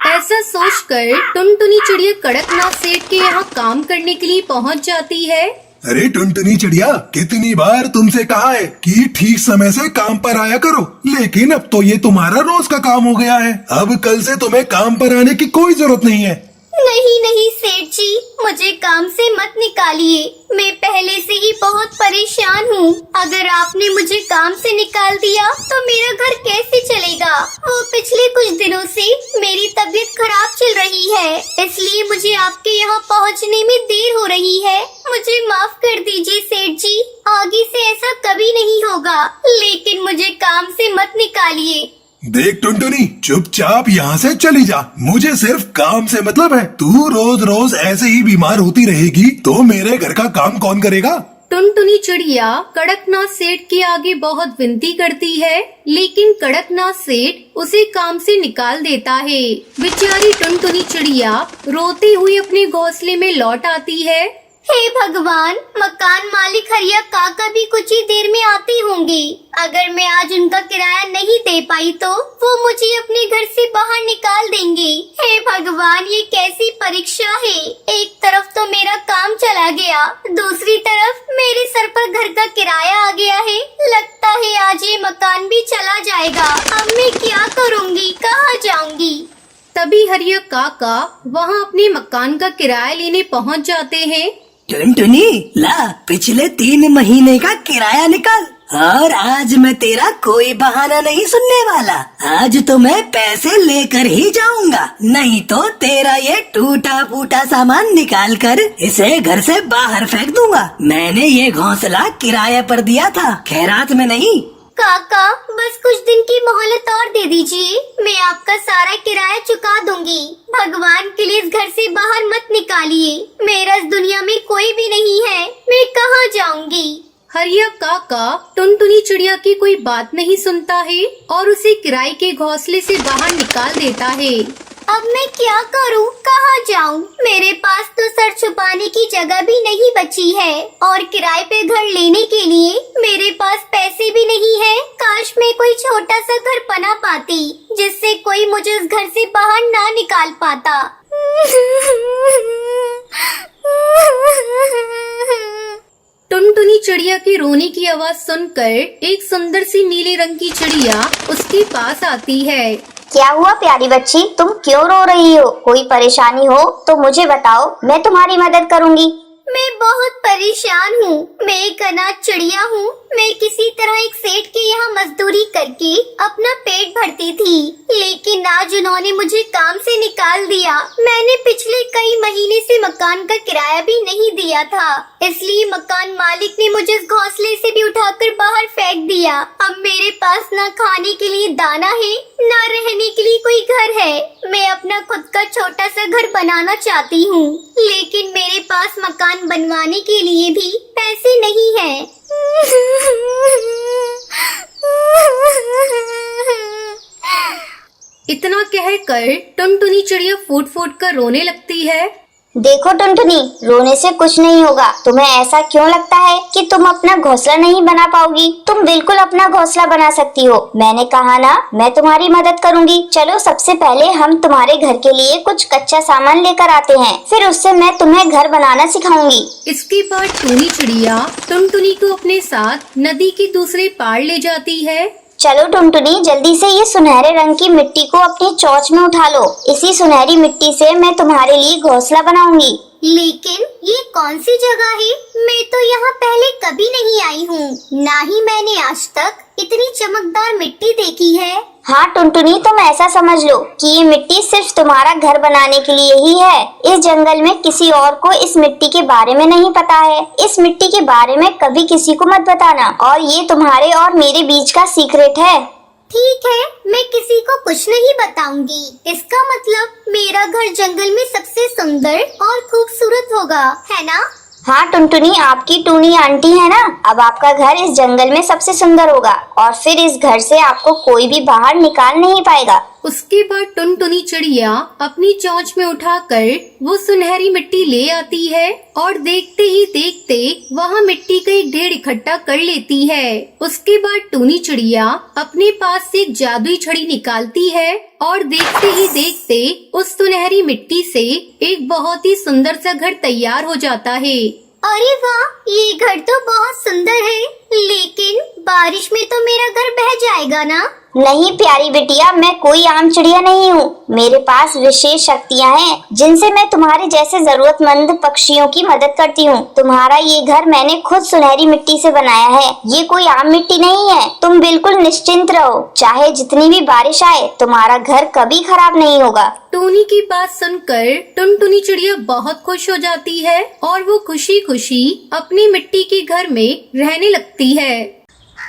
Speaker 1: ऐसा सोचकर टुनटुनी चिड़िया कड़कनाथ सेठ के यहाँ काम करने के लिए पहुँच जाती है।
Speaker 2: अरे टुनटुनी चिड़िया, कितनी बार तुमसे कहा है कि ठीक समय से काम पर आया करो, लेकिन अब तो ये तुम्हारा रोज का काम हो गया है। अब कल से तुम्हें काम पर आने की कोई जरूरत नहीं है।
Speaker 5: नहीं नहीं सेठ जी, मुझे काम से मत निकालिए, मैं पहले से ही बहुत परेशान हूँ। अगर आपने मुझे काम से निकाल दिया तो मेरा घर कैसे चलेगा। वो पिछले कुछ दिनों से मेरी तबीयत खराब चल रही है, इसलिए मुझे आपके यहाँ पहुँचने में देर हो रही है। मुझे माफ कर दीजिए सेठ जी, आगे से ऐसा कभी नहीं होगा, लेकिन मुझे काम से मत निकालिए।
Speaker 2: देख टुनटुनी, चुपचाप यहाँ से चली जा, मुझे सिर्फ काम से मतलब है। तू रोज रोज ऐसे ही बीमार होती रहेगी तो मेरे घर का काम कौन करेगा।
Speaker 1: टुनटुनी चिड़िया कड़कनाथ सेठ के आगे बहुत विनती करती है, लेकिन कड़कनाथ सेठ उसे काम से निकाल देता है। बेचारी टुनटुनी चिड़िया रोती हुई अपने घोंसले में लौट आती है।
Speaker 5: हे भगवान, मकान मालिक हरिया काका भी कुछ ही देर में आते होंगे। अगर मैं आज उनका किराया नहीं दे पाई तो वो मुझे अपने घर से बाहर निकाल देंगे। हे भगवान, ये कैसी परीक्षा है। एक तरफ तो मेरा काम चला गया, दूसरी तरफ मेरे सर पर घर का किराया आ गया है। लगता है आज ये मकान भी चला जाएगा। अब मैं क्या करूँगी, कहाँ जाऊँगी।
Speaker 1: तभी हरिया काका वहाँ अपने मकान का किराया लेने पहुँच जाते हैं।
Speaker 3: टुनटुनी, ला पिछले 3 महीने का किराया निकाल, और आज मैं तेरा कोई बहाना नहीं सुनने वाला। आज तो मैं पैसे लेकर ही जाऊंगा, नहीं तो तेरा ये टूटा फूटा सामान निकाल कर इसे घर से बाहर फेंक दूंगा। मैंने ये घोंसला किराए पर दिया था, खैरात में नहीं।
Speaker 5: काका, बस कुछ दिन की मोहलत और दे दीजिए, मैं आपका सारा किराया चुका दूंगी। भगवान के लिए इस घर से बाहर मत निकालिए, मेरा इस दुनिया में कोई भी नहीं है, मैं कहाँ जाऊंगी।
Speaker 1: हरिया काका टुनटुनी चिड़िया की कोई बात नहीं सुनता है और उसे किराए के घोंसले से बाहर निकाल देता है।
Speaker 5: अब मैं क्या करूं, कहाँ जाऊं? मेरे पास तो सर छुपाने की जगह भी नहीं बची है और किराए पे घर लेने के लिए मेरे पास पैसे भी नहीं है। काश मैं कोई छोटा सा घर बना पाती जिससे कोई मुझे उस घर से बाहर ना निकाल पाता।
Speaker 1: टुनटुनी चिड़िया के रोने की आवाज सुनकर एक सुंदर सी नीले रंग की चिड़िया उसके पास आती है।
Speaker 6: क्या हुआ प्यारी बच्ची, तुम क्यों रो रही हो? कोई परेशानी हो तो मुझे बताओ, मैं तुम्हारी मदद करूंगी।
Speaker 5: मैं बहुत परेशान हूँ, मैं एक अनाथ चिड़िया हूँ। मैं किसी तरह एक सेठ के यहाँ मजदूरी करके अपना पेट भरती थी, लेकिन आज उन्होंने मुझे काम से निकाल दिया। मैंने पिछले कई महीने से मकान का किराया भी नहीं दिया था, इसलिए मकान मालिक ने मुझे इस घोंसले से भी उठाकर बाहर फेंक दिया। अब मेरे पास ना खाने के लिए दाना है, ना रहने के लिए कोई घर है। मैं अपना खुद का छोटा सा घर बनाना चाहती हूँ, लेकिन मेरे पास मकान बनवाने के लिए भी पैसे नहीं हैं।
Speaker 1: इतना कहकर टुनटुनी चिड़िया फूट फूट कर रोने लगती है।
Speaker 6: देखो टुनटुनी, रोने से कुछ नहीं होगा। तुम्हें ऐसा क्यों लगता है कि तुम अपना घोंसला नहीं बना पाओगी? तुम बिल्कुल अपना घोंसला बना सकती हो। मैंने कहा ना, मैं तुम्हारी मदद करूंगी। चलो सबसे पहले हम तुम्हारे घर के लिए कुछ कच्चा सामान लेकर आते हैं, फिर उससे मैं तुम्हें घर बनाना सिखाऊंगी।
Speaker 1: इसके बाद टूनी चिड़िया टुनटुनी को अपने साथ नदी के दूसरे पार ले जाती है।
Speaker 6: चलो टुनटुनी, जल्दी से ये सुनहरे रंग की मिट्टी को अपनी चोंच में उठा लो। इसी सुनहरी मिट्टी से मैं तुम्हारे लिए घोंसला बनाऊंगी।
Speaker 5: लेकिन ये कौन सी जगह है? मैं तो यहाँ पहले कभी नहीं आई हूँ। ना ही मैंने आज तक इतनी चमकदार मिट्टी देखी है।
Speaker 6: हाँ टुनटुनी, तुम ऐसा समझ लो कि ये मिट्टी सिर्फ तुम्हारा घर बनाने के लिए ही है। इस जंगल में किसी और को इस मिट्टी के बारे में नहीं पता है। इस मिट्टी के बारे में कभी किसी को मत बताना, और ये तुम्हारे और मेरे बीच का सीक्रेट है।
Speaker 5: ठीक है, मैं किसी को कुछ नहीं बताऊंगी। इसका मतलब मेरा घर जंगल में सबसे सुंदर और खूबसूरत होगा, है ना?
Speaker 6: हाँ टुनटुनी, आपकी टूनी आंटी है ना, अब आपका घर इस जंगल में सबसे सुंदर होगा, और फिर इस घर से आपको कोई भी बाहर निकाल नहीं पाएगा।
Speaker 1: उसके बाद टुनटुनी चिड़िया अपनी चोंच में उठाकर वो सुनहरी मिट्टी ले आती है और देखते ही देखते वहाँ मिट्टी का एक ढेर इकट्ठा कर लेती है। उसके बाद टूनी चिड़िया अपने पास से एक जादुई छड़ी निकालती है और देखते ही देखते उस सुनहरी मिट्टी से एक बहुत ही सुंदर सा घर तैयार हो जाता है।
Speaker 5: अरे वाह, ये घर तो बहुत सुंदर है, लेकिन बारिश में तो मेरा घर बह जाएगा ना?
Speaker 6: नहीं प्यारी बिटिया, मैं कोई आम चिड़िया नहीं हूँ। मेरे पास विशेष शक्तियाँ हैं, जिनसे मैं तुम्हारे जैसे जरूरतमंद पक्षियों की मदद करती हूँ। तुम्हारा ये घर मैंने खुद सुनहरी मिट्टी से बनाया है। ये कोई आम मिट्टी नहीं है। तुम बिल्कुल निश्चिंत रहो, चाहे जितनी भी बारिश आए, तुम्हारा घर कभी खराब नहीं होगा।
Speaker 1: टूनी की बात सुनकर टुनटुनी चिड़िया बहुत खुश हो जाती है और वो खुशी खुशी अपनी मिट्टी के घर में रहने लगती है।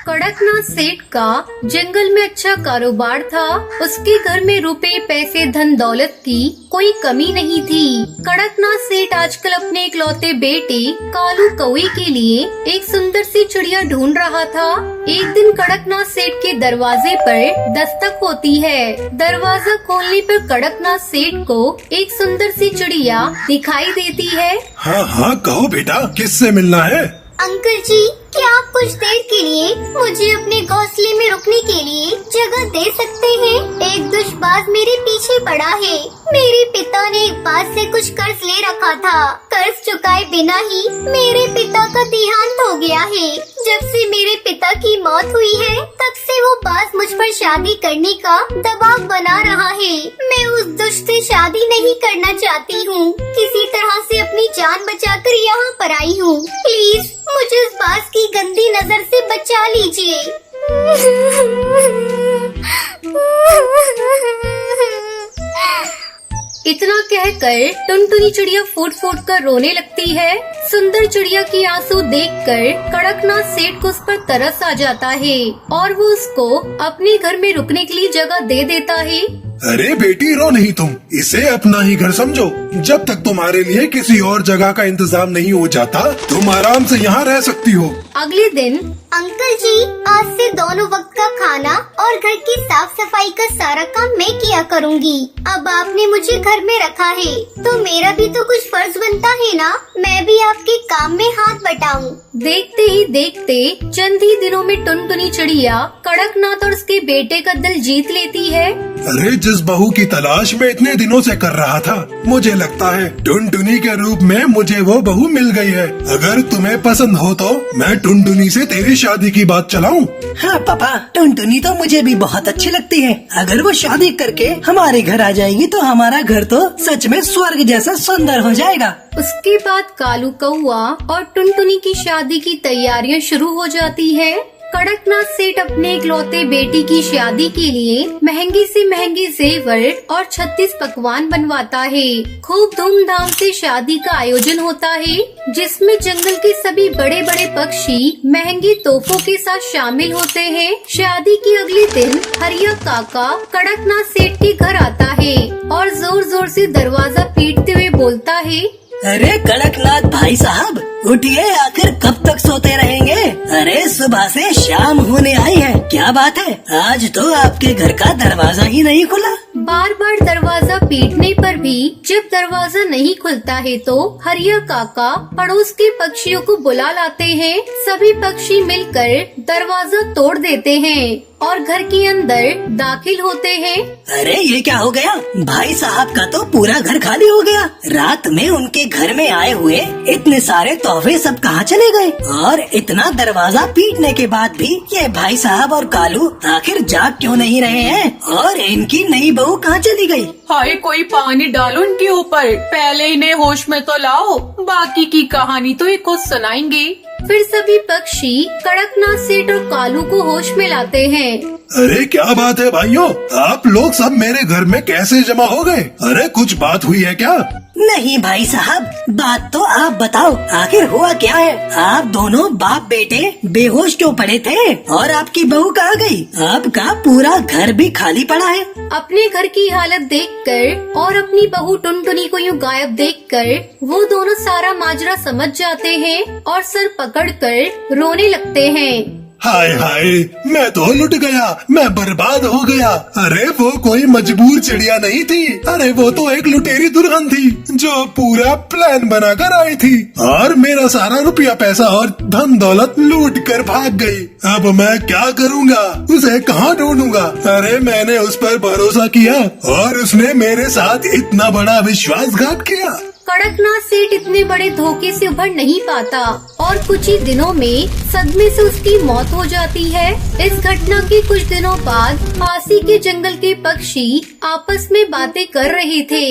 Speaker 1: कड़कनाथ सेठ का जंगल में अच्छा कारोबार था। उसके घर में रुपए पैसे धन दौलत की कोई कमी नहीं थी। कड़कनाथ सेठ आजकल अपने इकलौते बेटे कालू कौवे के लिए एक सुंदर सी चिड़िया ढूंढ रहा था। एक दिन कड़कनाथ सेठ के दरवाजे पर दस्तक होती है। दरवाजा खोलने पर कड़कनाथ सेठ को एक सुंदर सी चिड़िया दिखाई देती है।
Speaker 2: हाँ हाँ, कहो बेटा, किससे मिलना है?
Speaker 5: अंकल जी, क्या आप कुछ देर के लिए मुझे अपने घोंसले में रुकने के लिए जगह दे सकते हैं? एक दुष्बाज मेरे पीछे पड़ा है। मेरे पिता ने एक बात से कुछ कर्ज ले रखा था। कर्ज चुकाए बिना ही मेरे पिता का देहांत हो गया है। जब से मेरे पिता की मौत हुई है, तब से वो बाज मुझ पर शादी करने का दबाव बना रहा है। मैं उस दुष्ट से शादी नहीं करना चाहती हूँ। किसी तरह से अपनी जान बचाकर यहाँ पर आई हूँ। प्लीज मुझे उस बाज की गंदी नजर से बचा लीजिए।
Speaker 1: इतना कहकर टुनटुनी चिड़िया फूट फूट कर रोने लगती है। सुंदर चिड़िया की आंसू देखकर कड़कनाथ सेठ को उस पर तरस आ जाता है और वो उसको अपने घर में रुकने के लिए जगह दे देता है।
Speaker 2: अरे बेटी, रो नहीं तुम, इसे अपना ही घर समझो। जब तक तुम्हारे लिए किसी और जगह का इंतजाम नहीं हो जाता, तुम आराम से यहाँ रह सकती हो।
Speaker 1: अगले दिन
Speaker 5: अंकल जी, आज से दोनों वक्त का खाना और घर की साफ सफाई का सारा काम मैं किया करूँगी। अब आपने मुझे घर में रखा है, तो मेरा भी तो कुछ फर्ज बनता है ना, मैं भी आपके काम में हाथ बटाऊं।
Speaker 1: देखते ही देखते चंद ही दिनों में टुनटुनी चिड़िया कड़कनाथ और उसके बेटे का दिल जीत लेती है।
Speaker 2: अरे, जिस बहू की तलाश में इतने दिनों से कर रहा था, मुझे लगता है टुनटुनी के रूप में मुझे वो बहू मिल गई है। अगर तुम्हें पसंद हो तो मैं टुनटुनी से तेरी शादी की बात चलाऊं?
Speaker 3: हाँ पापा, टुनटुनी तो मुझे भी बहुत अच्छी लगती है। अगर वो शादी करके हमारे घर आ जाएगी तो हमारा घर तो सच में स्वर्ग जैसा सुंदर हो जाएगा।
Speaker 1: उसके बाद कालू कौआ और टुनटुनी की शादी की तैयारियां शुरू हो जाती है। कड़कनाथ सेठ अपने इकलौते बेटी की शादी के लिए महंगे से महंगे जेवर और 36 पकवान बनवाता है। खूब धूमधाम से शादी का आयोजन होता है, जिसमें जंगल के सभी बड़े बड़े पक्षी महंगे तोहफों के साथ शामिल होते हैं। शादी के अगले दिन हरिया काका कड़कनाथ सेठ के घर आता है और जोर जोर से दरवाजा पीटते हुए बोलता है,
Speaker 3: अरे कड़कनाथ भाई साहब, उठिए, आखिर कब तक सोते रहेंगे? अरे सुबह से शाम होने आई है, क्या बात है? आज तो आपके घर का दरवाजा ही नहीं खुला।
Speaker 1: बार बार दरवाजा पीटने पर भी जब दरवाजा नहीं खुलता है तो हरिया काका पड़ोस के पक्षियों को बुला लाते हैं। सभी पक्षी मिलकर दरवाजा तोड़ देते हैं और घर के अंदर दाखिल होते हैं।
Speaker 3: अरे ये क्या हो गया? भाई साहब का तो पूरा घर खाली हो गया। रात में उनके घर में आए हुए इतने सारे तोहफे सब कहाँ चले गए? और इतना दरवाजा पीटने के बाद भी ये भाई साहब और कालू आखिर जाग क्यों नहीं रहे हैं? और इनकी नई बहू कहाँ चली गई?
Speaker 4: हाय, कोई पानी डालो इनके ऊपर, पहले इन्हें होश में तो लाओ, बाकी की कहानी तो ये खुद सुनाएंगे।
Speaker 1: फिर सभी पक्षी कड़कनाथ सेठ और कालू को होश में लाते हैं।
Speaker 2: अरे क्या बात है भाइयों, आप लोग सब मेरे घर में कैसे जमा हो गए? अरे कुछ बात हुई है क्या?
Speaker 3: नहीं भाई साहब, बात तो आप बताओ, आखिर हुआ क्या है? आप दोनों बाप बेटे बेहोश क्यों पड़े थे? और आपकी बहू कहाँ गई? आपका पूरा घर भी खाली पड़ा है।
Speaker 1: अपने घर की हालत देखकर और अपनी बहू टुनटुनी को यूँ गायब देखकर वो दोनों सारा माजरा समझ जाते हैं और सर पकड़कर रोने लगते हैं।
Speaker 2: हाय हाय, मैं तो लुट गया, मैं बर्बाद हो गया। अरे वो कोई मजबूर चिड़िया नहीं थी, अरे वो तो एक लुटेरी दुल्हन थी जो पूरा प्लान बनाकर आई थी और मेरा सारा रुपया पैसा और धन दौलत लूट कर भाग गई। अब मैं क्या करूँगा? उसे कहाँ ढूंढूंगा? अरे मैंने उस पर भरोसा किया और उसने मेरे साथ इतना बड़ा विश्वासघात किया।
Speaker 1: कड़कनाथ सेठ इतने बड़े धोखे से उभर नहीं पाता और कुछ ही दिनों में सदमे से उसकी मौत हो जाती है। इस घटना के कुछ दिनों बाद पासी के जंगल के पक्षी आपस में बातें कर रहे थे।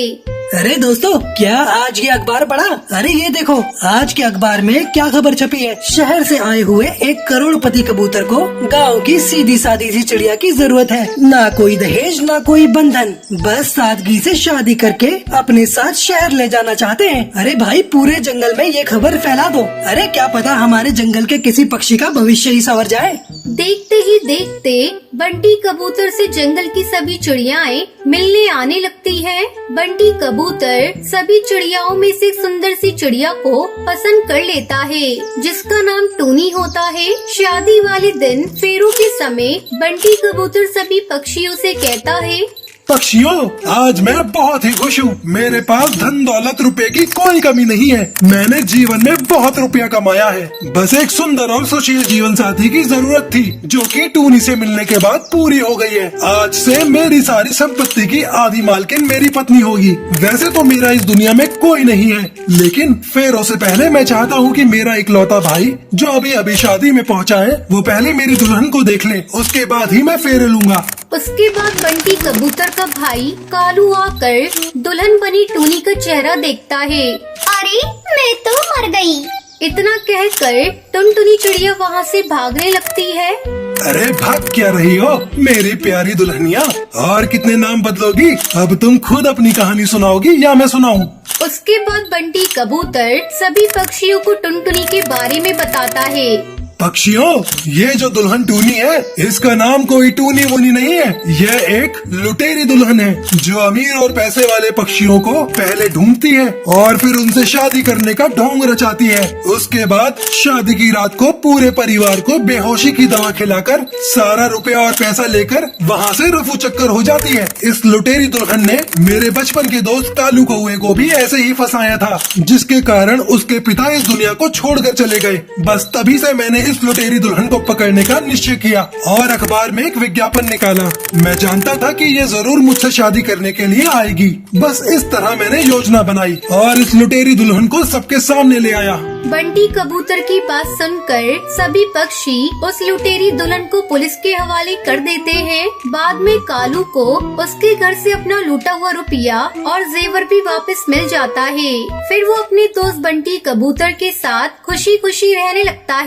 Speaker 3: अरे दोस्तों, क्या आज ये अखबार पढ़ा? अरे ये देखो, आज के अखबार में क्या खबर छपी है? शहर से आए हुए एक करोड़पति कबूतर को गांव की सीधी सादी सी चिड़िया की जरूरत है। ना कोई दहेज, ना कोई बंधन, बस सादगी से शादी करके अपने साथ शहर ले जाना चाहते हैं। अरे भाई, पूरे जंगल में ये खबर फैला दो। अरे क्या पता हमारे जंगल के किसी पक्षी का भविष्य ही संवर जाए।
Speaker 1: देखते ही देखते बंटी कबूतर से जंगल की सभी चिड़ियाएं मिलने आने लगती हैं। बंटी कबूतर सभी चिड़ियाओं में से सुंदर सी चिड़िया को पसंद कर लेता है जिसका नाम टूनी होता है। शादी वाले दिन फेरों के समय बंटी कबूतर सभी पक्षियों से कहता है,
Speaker 2: पक्षियों, आज मैं बहुत ही खुश हूँ। मेरे पास धन दौलत रुपए की कोई कमी नहीं है। मैंने जीवन में बहुत रुपया कमाया है। बस एक सुंदर और सुशील जीवन साथी की जरूरत थी जो कि टूनी से मिलने के बाद पूरी हो गई है। आज से मेरी सारी संपत्ति की आधी मालकिन मेरी पत्नी होगी। वैसे तो मेरा इस दुनिया में कोई नहीं है, लेकिन फेरों से पहले मैं चाहता हूँ कि मेरा इकलौता भाई जो अभी अभी शादी में पहुँचा है वो पहले मेरी दुल्हन को देख ले, उसके बाद ही मैं फेरे लूंगा।
Speaker 1: उसके बाद बंटी कबूतर का भाई कालू आकर दुल्हन बनी टूनी का चेहरा देखता है।
Speaker 5: अरे मैं तो मर गई।
Speaker 1: इतना कहकर टुनटुनी चिड़िया वहाँ से भागने लगती है।
Speaker 2: अरे भाग क्या रही हो मेरी प्यारी दुल्हनिया? और कितने नाम बदलोगी? अब तुम खुद अपनी कहानी सुनाओगी या मैं सुनाऊं?
Speaker 1: उसके बाद बंटी कबूतर सभी पक्षियों को टुनटुनी के बारे में बताता है।
Speaker 2: पक्षियों, ये जो दुल्हन टूनी है इसका नाम कोई टूनी वूनी नहीं है। यह एक लुटेरी दुल्हन है जो अमीर और पैसे वाले पक्षियों को पहले ढूंढती है और फिर उनसे शादी करने का ढोंग रचाती है। उसके बाद शादी की रात को पूरे परिवार को बेहोशी की दवा खिलाकर सारा रुपया और पैसा लेकर वहाँ से रफू चक्कर हो जाती है। इस लुटेरी दुल्हन ने मेरे बचपन के दोस्त कालू कौए को भी ऐसे ही फंसाया था, जिसके कारण उसके पिता इस दुनिया को छोड़कर चले गए। बस तभी से मैंने इस लुटेरी दुल्हन को पकड़ने का निश्चय किया और अखबार में एक विज्ञापन निकाला। मैं जानता था कि ये जरूर मुझसे शादी करने के लिए आएगी। बस इस तरह मैंने योजना बनाई और इस लुटेरी दुल्हन को सबके सामने ले आया।
Speaker 1: बंटी कबूतर की बात सुनकर सभी पक्षी उस लुटेरी दुल्हन को पुलिस के हवाले कर देते हैं। बाद में कालू को उसके घर से अपना लूटा हुआ रुपया और जेवर भी वापस मिल जाता है। फिर वो अपने दोस्त बंटी कबूतर के साथ खुशी खुशी रहने लगता है।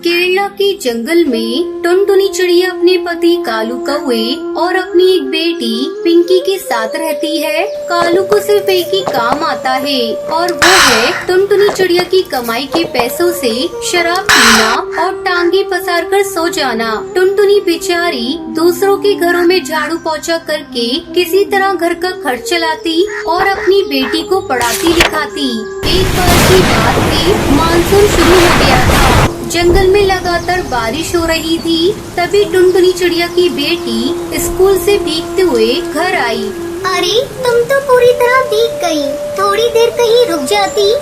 Speaker 1: केरला के जंगल में टुनटुनी चिड़िया अपने पति कालू कौवे और अपनी एक बेटी पिंकी के साथ रहती है। कालू को सिर्फ एक ही काम आता है और वो है टुनटुनी चिड़िया की कमाई के पैसों से शराब पीना और टांगे पसार कर सो जाना। टुनटुनी बेचारी दूसरों के घरों में झाड़ू पोछा करके किसी तरह घर का खर्च चलाती और अपनी बेटी को पढ़ाती लिखाती। एक बार की बात थी, मानसून शुरू हो गया था। जंगल में लगातार बारिश हो रही थी। तभी टुनटुनी चिड़िया की बेटी स्कूल से भीगते हुए घर आई।
Speaker 5: अरे तुम तो पूरी तरह भीग गई। थोड़ी देर कहीं रुक जाती।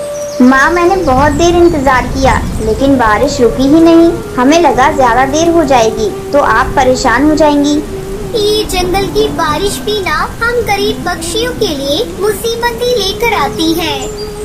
Speaker 6: माँ, मैंने बहुत देर इंतजार किया लेकिन बारिश रुकी ही नहीं। हमें लगा ज्यादा देर हो जाएगी तो आप परेशान हो जाएंगी।
Speaker 5: ये जंगल की बारिश भी ना हम गरीब पक्षियों के लिए मुसीबत ही लेकर आती है।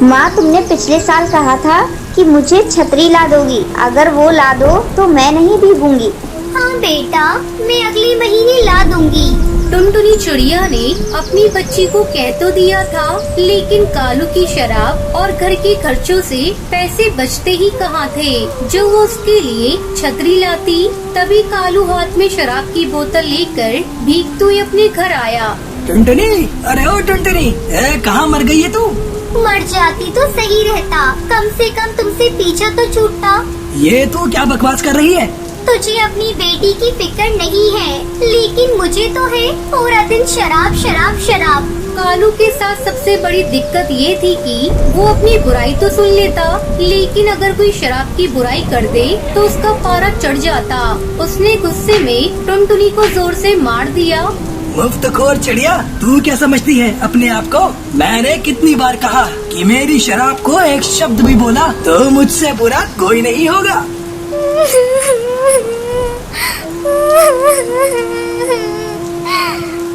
Speaker 6: माँ, तुमने पिछले साल कहा था कि मुझे छतरी ला दोगी। अगर वो ला दो तो मैं नहीं भीगूंगी।
Speaker 5: हाँ बेटा, मैं अगले महीने ला दूंगी।
Speaker 1: टुनटुनी चिड़िया ने अपनी बच्ची को कह तो दिया था, लेकिन कालू की शराब और घर के खर्चों से पैसे बचते ही कहाँ थे जो वो उसके लिए छतरी लाती। तभी कालू हाथ में शराब की बोतल लेकर भीगते हुए अपने घर आया।
Speaker 3: टुनटुनी, अरे ओ टुनटुनी, कहाँ मर गई है तू?
Speaker 5: मर जाती तो सही रहता, कम से कम तुमसे पीछा तो छूटता।
Speaker 3: ये तू क्या बकवास कर रही है?
Speaker 5: तुझे अपनी बेटी की फिक्र नहीं है, लेकिन मुझे तो है। पूरा दिन शराब शराब शराब।
Speaker 1: कालू के साथ सबसे बड़ी दिक्कत ये थी कि वो अपनी बुराई तो सुन लेता, लेकिन अगर कोई शराब की बुराई कर दे तो उसका पारा चढ़ जाता। उसने गुस्से में टुनटुनी को जोर से मार दिया।
Speaker 3: मुफ्तखोर चिड़िया, तू क्या समझती है अपने आप को? मैंने कितनी बार कहा कि मेरी शराब को एक शब्द भी बोला तो मुझसे बुरा कोई नहीं होगा।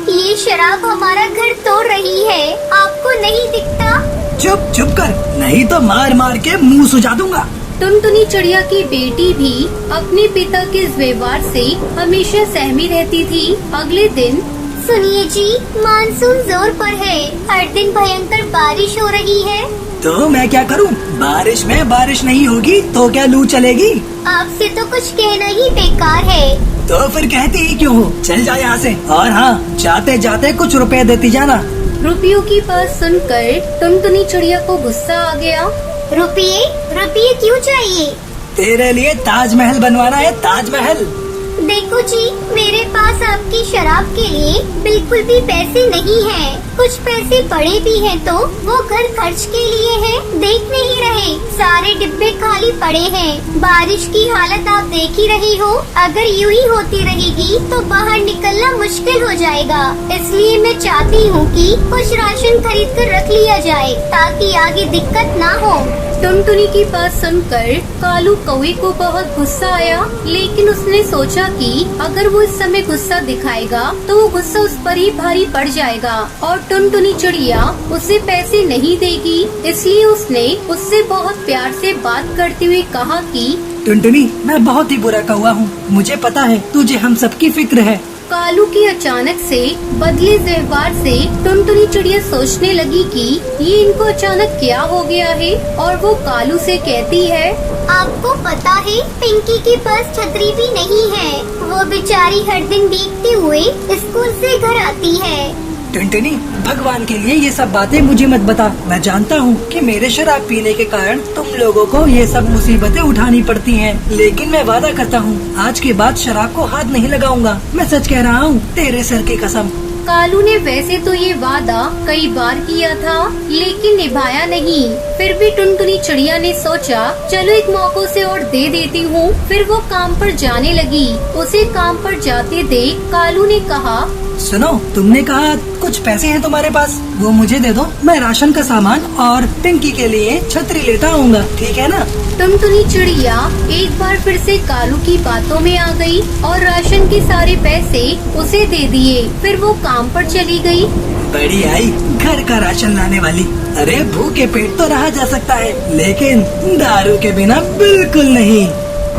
Speaker 5: ये शराब हमारा घर तोड़ रही है, आपको नहीं दिखता?
Speaker 3: चुप चुप कर, नहीं तो मार मार के मुंह सुझा दूंगा।
Speaker 1: टुनटुनी चिड़िया की बेटी भी अपने पिता के इस व्यवहार से हमेशा सहमी रहती थी। अगले दिन,
Speaker 5: सुनिए जी, मानसून जोर पर है। हर दिन भयंकर बारिश हो रही है।
Speaker 3: तो मैं क्या करूं? बारिश में बारिश नहीं होगी तो क्या लू चलेगी?
Speaker 5: आपसे तो कुछ कहना ही बेकार है।
Speaker 3: तो फिर कहती ही क्यों हो? चल जा यहाँ से। और हाँ, जाते जाते कुछ रुपए देती जाना।
Speaker 1: रुपयों की बात सुनकर टुनटुनी चिड़िया को गुस्सा आ गया।
Speaker 5: रुपये? रुपये क्यों चाहिए?
Speaker 3: तेरे लिए ताजमहल बनवाना है, ताजमहल।
Speaker 5: देखो जी, मेरे पास आपकी शराब के लिए बिल्कुल भी पैसे नहीं हैं। कुछ पैसे पड़े भी हैं तो वो घर खर्च के लिए हैं। देख नहीं रहे, सारे डिब्बे खाली पड़े हैं। बारिश की हालत आप देख ही रही हो। अगर यूं ही होती रहेगी तो बाहर निकलना मुश्किल हो जाएगा। इसलिए मैं चाहती हूँ कि कुछ राशन खरीद कर रख लिया जाए ताकि आगे दिक्कत ना हो।
Speaker 1: टुनटुनी की बात सुनकर कालू कौवे को बहुत गुस्सा आया, लेकिन उसने सोचा कि अगर वो इस समय गुस्सा दिखाएगा तो वो गुस्सा उस पर ही भारी पड़ जाएगा और टुनटुनी चिड़िया उसे पैसे नहीं देगी। इसलिए उसने उससे बहुत प्यार से बात करते हुए कहा कि
Speaker 3: टुनटुनी, मैं बहुत ही बुरा कौवा हूँ। मुझे पता है तुझे हम सबकी फिक्र है।
Speaker 1: कालू की अचानक से बदले व्यवहार से टुनटुनी चिड़िया सोचने लगी कि ये इनको अचानक क्या हो गया है, और वो कालू से कहती है,
Speaker 5: आपको पता है पिंकी के पास छतरी भी नहीं है। वो बेचारी हर दिन भीगते हुए स्कूल से घर आती है।
Speaker 3: टुनटुनी, भगवान के लिए ये सब बातें मुझे मत बता। मैं जानता हूँ कि मेरे शराब पीने के कारण तुम लोगों को ये सब मुसीबतें उठानी पड़ती हैं, लेकिन मैं वादा करता हूँ आज के बाद शराब को हाथ नहीं लगाऊंगा। मैं सच कह रहा हूँ, तेरे सर की कसम।
Speaker 1: कालू ने वैसे तो ये वादा कई बार किया था, लेकिन निभाया नहीं। फिर भी टुनटुनी चिड़िया ने सोचा, चलो एक मौका से और दे देती हूँ। फिर वो काम पर जाने लगी। उसे काम पर जाते देख कालू ने कहा,
Speaker 3: सुनो, तुमने कहा कुछ पैसे हैं तुम्हारे पास, वो मुझे दे दो। मैं राशन का सामान और पिंकी के लिए छतरी लेता आऊंगा, ठीक है ना?
Speaker 1: टुनटुनी चिड़िया एक बार फिर से कालू की बातों में आ गई और राशन के सारे पैसे उसे दे दिए। फिर वो काम पर चली गई।
Speaker 3: बड़ी आई घर का राशन लाने वाली। अरे भूखे पेट तो रहा जा सकता है, लेकिन दारू के बिना बिल्कुल नहीं।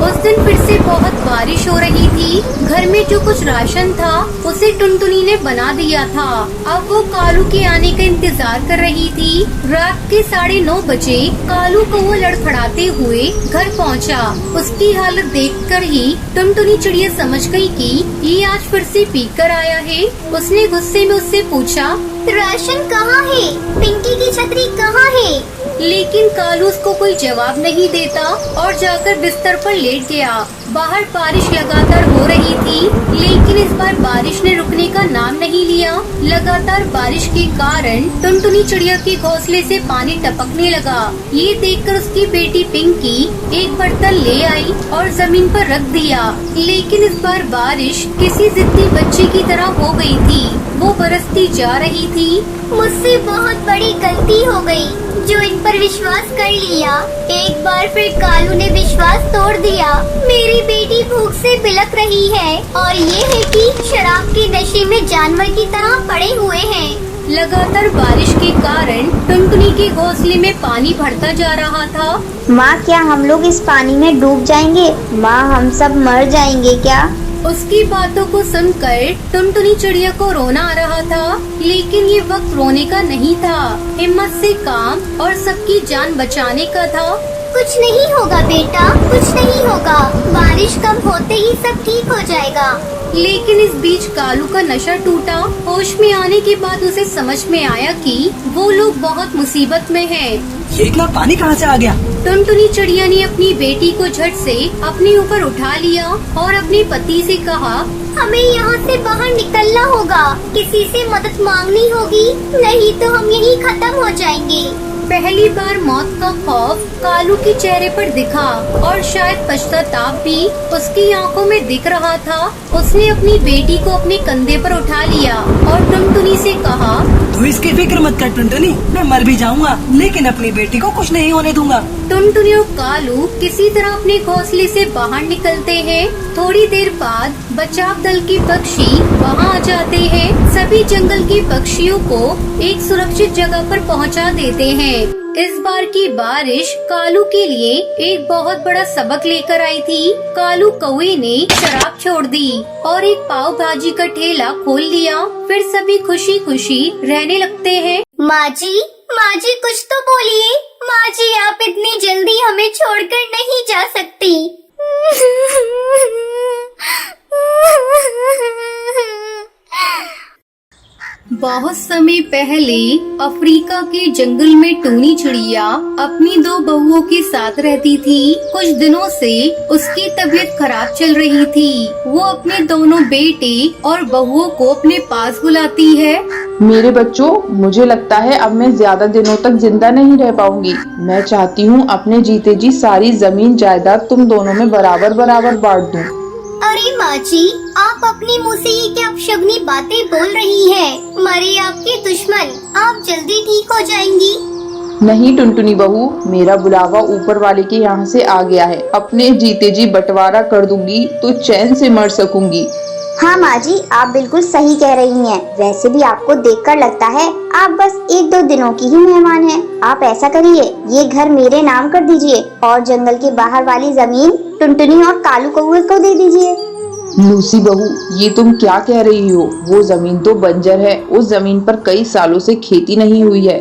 Speaker 1: उस दिन फिर से बहुत बारिश हो रही थी। घर में जो कुछ राशन था उसे टुनटुनी ने बना दिया था। अब वो कालू के आने का इंतजार कर रही थी। रात के 9:30 बजे कालू को वो लड़खड़ाते हुए घर पहुंचा। उसकी हालत देखकर ही टुनटुनी चिड़िया समझ गई कि ये आज फिर से पीकर आया है। उसने गुस्से में उससे पूछा,
Speaker 5: राशन कहाँ है? पिंकी की छतरी कहाँ है?
Speaker 1: लेकिन कालू उसको कोई जवाब नहीं देता और जाकर बिस्तर पर लेट गया। बाहर बारिश लगातार हो रही थी, लेकिन इस बार बारिश ने रुकने का का नाम नहीं लिया। लगातार बारिश के कारण टुनटुनी चिड़िया के घोंसले से पानी टपकने लगा। ये देखकर उसकी बेटी पिंकी एक बर्तन ले आई और जमीन पर रख दिया। लेकिन इस बार बारिश किसी जिद्दी बच्चे की तरह हो गई थी। वो बरसती जा रही थी।
Speaker 5: मुझसे बहुत बड़ी गलती हो गई जो इन पर विश्वास कर लिया। एक बार फिर कालू ने विश्वास तोड़ दिया। मेरी बेटी भूख से बिलख रही है और ये है कि शराब के नशे में जानवर की तरह पड़े हुए हैं।
Speaker 1: लगातार बारिश के कारण टुनटुनी के घोंसले में पानी भरता जा रहा था।
Speaker 6: माँ, क्या हम लोग इस पानी में डूब जाएंगे? माँ, हम सब मर जाएंगे क्या?
Speaker 1: उसकी बातों को सुनकर टुनटुनी चिड़िया को रोना आ रहा था। लेकिन ये वक्त रोने का नहीं था, हिम्मत से काम और सबकी जान बचाने का था।
Speaker 5: कुछ नहीं होगा बेटा, कुछ नहीं होगा। बारिश कम होते ही सब ठीक हो जाएगा।
Speaker 1: लेकिन इस बीच कालू का नशा टूटा। होश में आने के बाद उसे समझ में आया कि वो लोग बहुत मुसीबत में हैं।
Speaker 3: ये इतना पानी कहाँ से आ गया?
Speaker 1: टुनटुनी चिड़िया ने अपनी बेटी को झट से अपने ऊपर उठा लिया और अपने पति से कहा,
Speaker 5: हमें यहाँ से बाहर निकलना होगा। किसी से मदद मांगनी होगी, नहीं तो हम यहीं खत्म हो जाएंगे।
Speaker 1: पहली बार मौत का खौफ कालू के चेहरे पर दिखा और शायद पश्चाताप भी उसकी आंखों में दिख रहा था। उसने अपनी बेटी को अपने कंधे पर उठा लिया और टुनटुनी से कहा,
Speaker 3: तू इसकी फिक्र मत कर टुनटुनी, मैं मर भी जाऊंगा लेकिन अपनी बेटी को कुछ नहीं होने दूंगा।
Speaker 1: टुनटुनी और कालू किसी तरह अपने घोंसले से बाहर निकलते हैं। थोड़ी देर बाद बचाव दल के पक्षी वहां आ जाते हैं। सभी जंगल के पक्षियों को एक सुरक्षित जगह पर पहुंचा देते हैं। इस बार की बारिश कालू के लिए एक बहुत बड़ा सबक लेकर आई थी। कालू कौवे ने शराब छोड़ दी और एक पाव भाजी का ठेला खोल लिया। फिर सभी खुशी खुशी रहने लगते हैं।
Speaker 5: माँ जी कुछ तो बोलिए। माँ जी, आप इतनी जल्दी हमें छोड़कर नहीं जा सकती।
Speaker 1: बहुत समय पहले अफ्रीका के जंगल में टूनी चिड़िया अपनी दो बहुओं के साथ रहती थी। कुछ दिनों से उसकी तबीयत खराब चल रही थी। वो अपने दोनों बेटे और बहुओं को अपने पास बुलाती है।
Speaker 7: मेरे बच्चों, मुझे लगता है अब मैं ज्यादा दिनों तक जिंदा नहीं रह पाऊंगी। मैं चाहती हूँ अपने जीते जी सारी जमीन जायदाद तुम दोनों में बराबर बराबर बांट दूं।
Speaker 5: अरे माँ जी, आप अपने मुँह से ये क्या अपशगुनी बातें बोल रही हैं? मरे आपके दुश्मन, आप जल्दी ठीक हो जाएंगी।
Speaker 7: नहीं टुनटुनी बहू, मेरा बुलावा ऊपर वाले के यहाँ से आ गया है। अपने जीते जी बंटवारा कर दूंगी तो चैन से मर सकूंगी।
Speaker 6: हाँ माँ जी, आप बिल्कुल सही कह रही हैं। वैसे भी आपको देखकर लगता है आप बस 1-2 दिनों की ही मेहमान हैं। आप ऐसा करिए, ये घर मेरे नाम कर दीजिए और जंगल के बाहर वाली जमीन टुनटुनी और कालू कौवे को दे दीजिए।
Speaker 7: लूसी बहू, ये तुम क्या कह रही हो? वो जमीन तो बंजर है। उस जमीन पर कई सालों से खेती नहीं हुई है।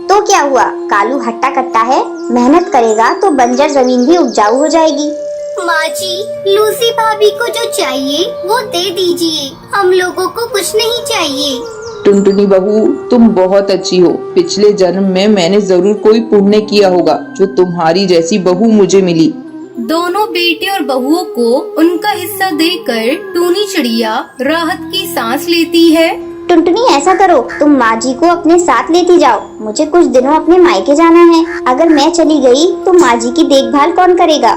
Speaker 6: तो क्या हुआ? कालू हट्टा कट्टा है, मेहनत करेगा तो बंजर जमीन भी उपजाऊ हो जाएगी।
Speaker 5: माँ जी, लूसी भाभी को जो चाहिए वो दे दीजिए। हम लोगों को कुछ नहीं चाहिए।
Speaker 7: टुनटुनी बहू, तुम बहुत अच्छी हो। पिछले जन्म में मैंने जरूर कोई पुण्य किया होगा जो तुम्हारी जैसी बहू मुझे मिली।
Speaker 1: दोनों बेटे और बहुओं को उनका हिस्सा देकर टूनी चिड़िया राहत की सांस लेती है।
Speaker 6: टुनटुनी, ऐसा करो, तुम माँ जी को अपने साथ लेती जाओ। मुझे कुछ दिनों अपने मायके जाना है। अगर मैं चली गई तो माँ जी की देखभाल कौन करेगा?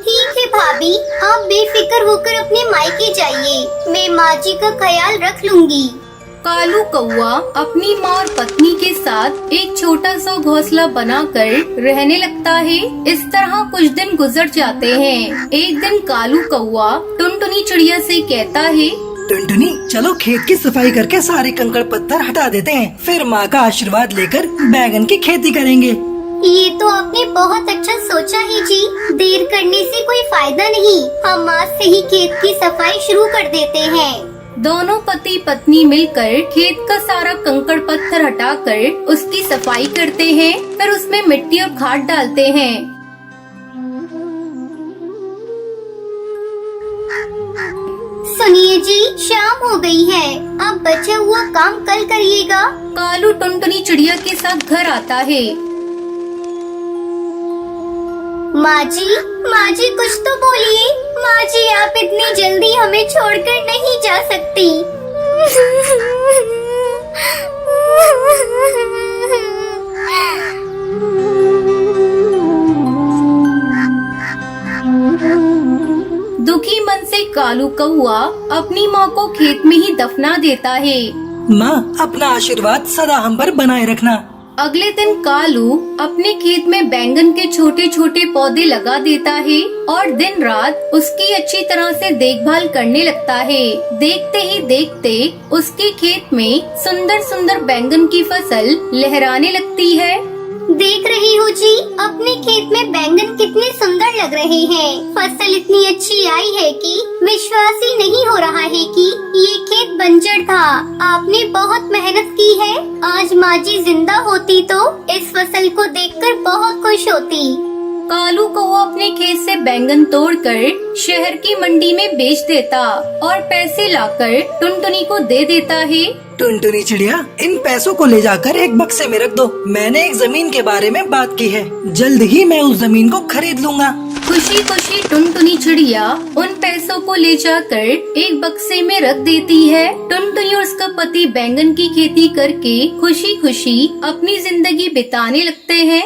Speaker 5: ठीक है भाभी, आप बेफिक्र होकर अपने मायके जाइए। मैं माँ जी का ख्याल रख लूंगी।
Speaker 1: कालू कौवा अपनी माँ और पत्नी के साथ एक छोटा सा घोंसला बनाकर रहने लगता है। इस तरह कुछ दिन गुजर जाते हैं। एक दिन कालू कौवा टुनटुनी चिड़िया से कहता है,
Speaker 3: टुनटुनी, चलो खेत की सफाई करके सारे कंकड़ पत्थर हटा देते हैं। फिर माँ का आशीर्वाद लेकर बैगन की खेती करेंगे।
Speaker 5: ये तो आपने बहुत अच्छा सोचा है जी। देर करने से कोई फायदा नहीं। हम आज से ही खेत की सफाई शुरू कर देते हैं।
Speaker 1: दोनों पति पत्नी मिलकर खेत का सारा कंकड़ पत्थर हटाकर उसकी सफाई करते हैं। फिर उसमें मिट्टी और खाद डालते हैं।
Speaker 5: सुनिए जी, शाम हो गई है। अब बचा हुआ काम कल करिएगा।
Speaker 1: कालू टुनटुनी चिड़िया के साथ घर आता है।
Speaker 5: माँ जी कुछ तो बोलिए। माँ जी, आप इतनी जल्दी हमें छोड़कर नहीं जा सकती।
Speaker 1: कौआ अपनी माँ को खेत में ही दफना देता है।
Speaker 3: माँ, अपना आशीर्वाद सदा हम पर बनाए रखना।
Speaker 1: अगले दिन कालू अपने खेत में बैंगन के छोटे छोटे पौधे लगा देता है और दिन रात उसकी अच्छी तरह से देखभाल करने लगता है। देखते ही देखते उसके खेत में सुंदर सुंदर बैंगन की फसल लहराने लगती है।
Speaker 5: देख रही हो जी, अपने खेत में बैंगन कितने सुंदर लग रहे हैं। फसल इतनी अच्छी आई है कि विश्वास ही नहीं हो रहा है कि ये खेत बंजर था। आपने बहुत मेहनत की है। आज माँ जी जिंदा होती तो इस फसल को देखकर बहुत खुश होती।
Speaker 1: कालू को वो अपने खेत से बैंगन तोड़कर शहर की मंडी में बेच देता और पैसे लाकर टुनटुनी को दे देता है।
Speaker 3: टुनटुनी चिड़िया, इन पैसों को ले जाकर एक बक्से में रख दो। मैंने एक जमीन के बारे में बात की है, जल्द ही मैं उस जमीन को खरीद लूँगा।
Speaker 1: खुशी खुशी टुनटुनी चिड़िया उन पैसों को ले जाकर एक बक्से में रख देती है। टुनटुनी और उसका पति बैंगन की खेती करके खुशी खुशी अपनी जिंदगी बिताने लगते हैं।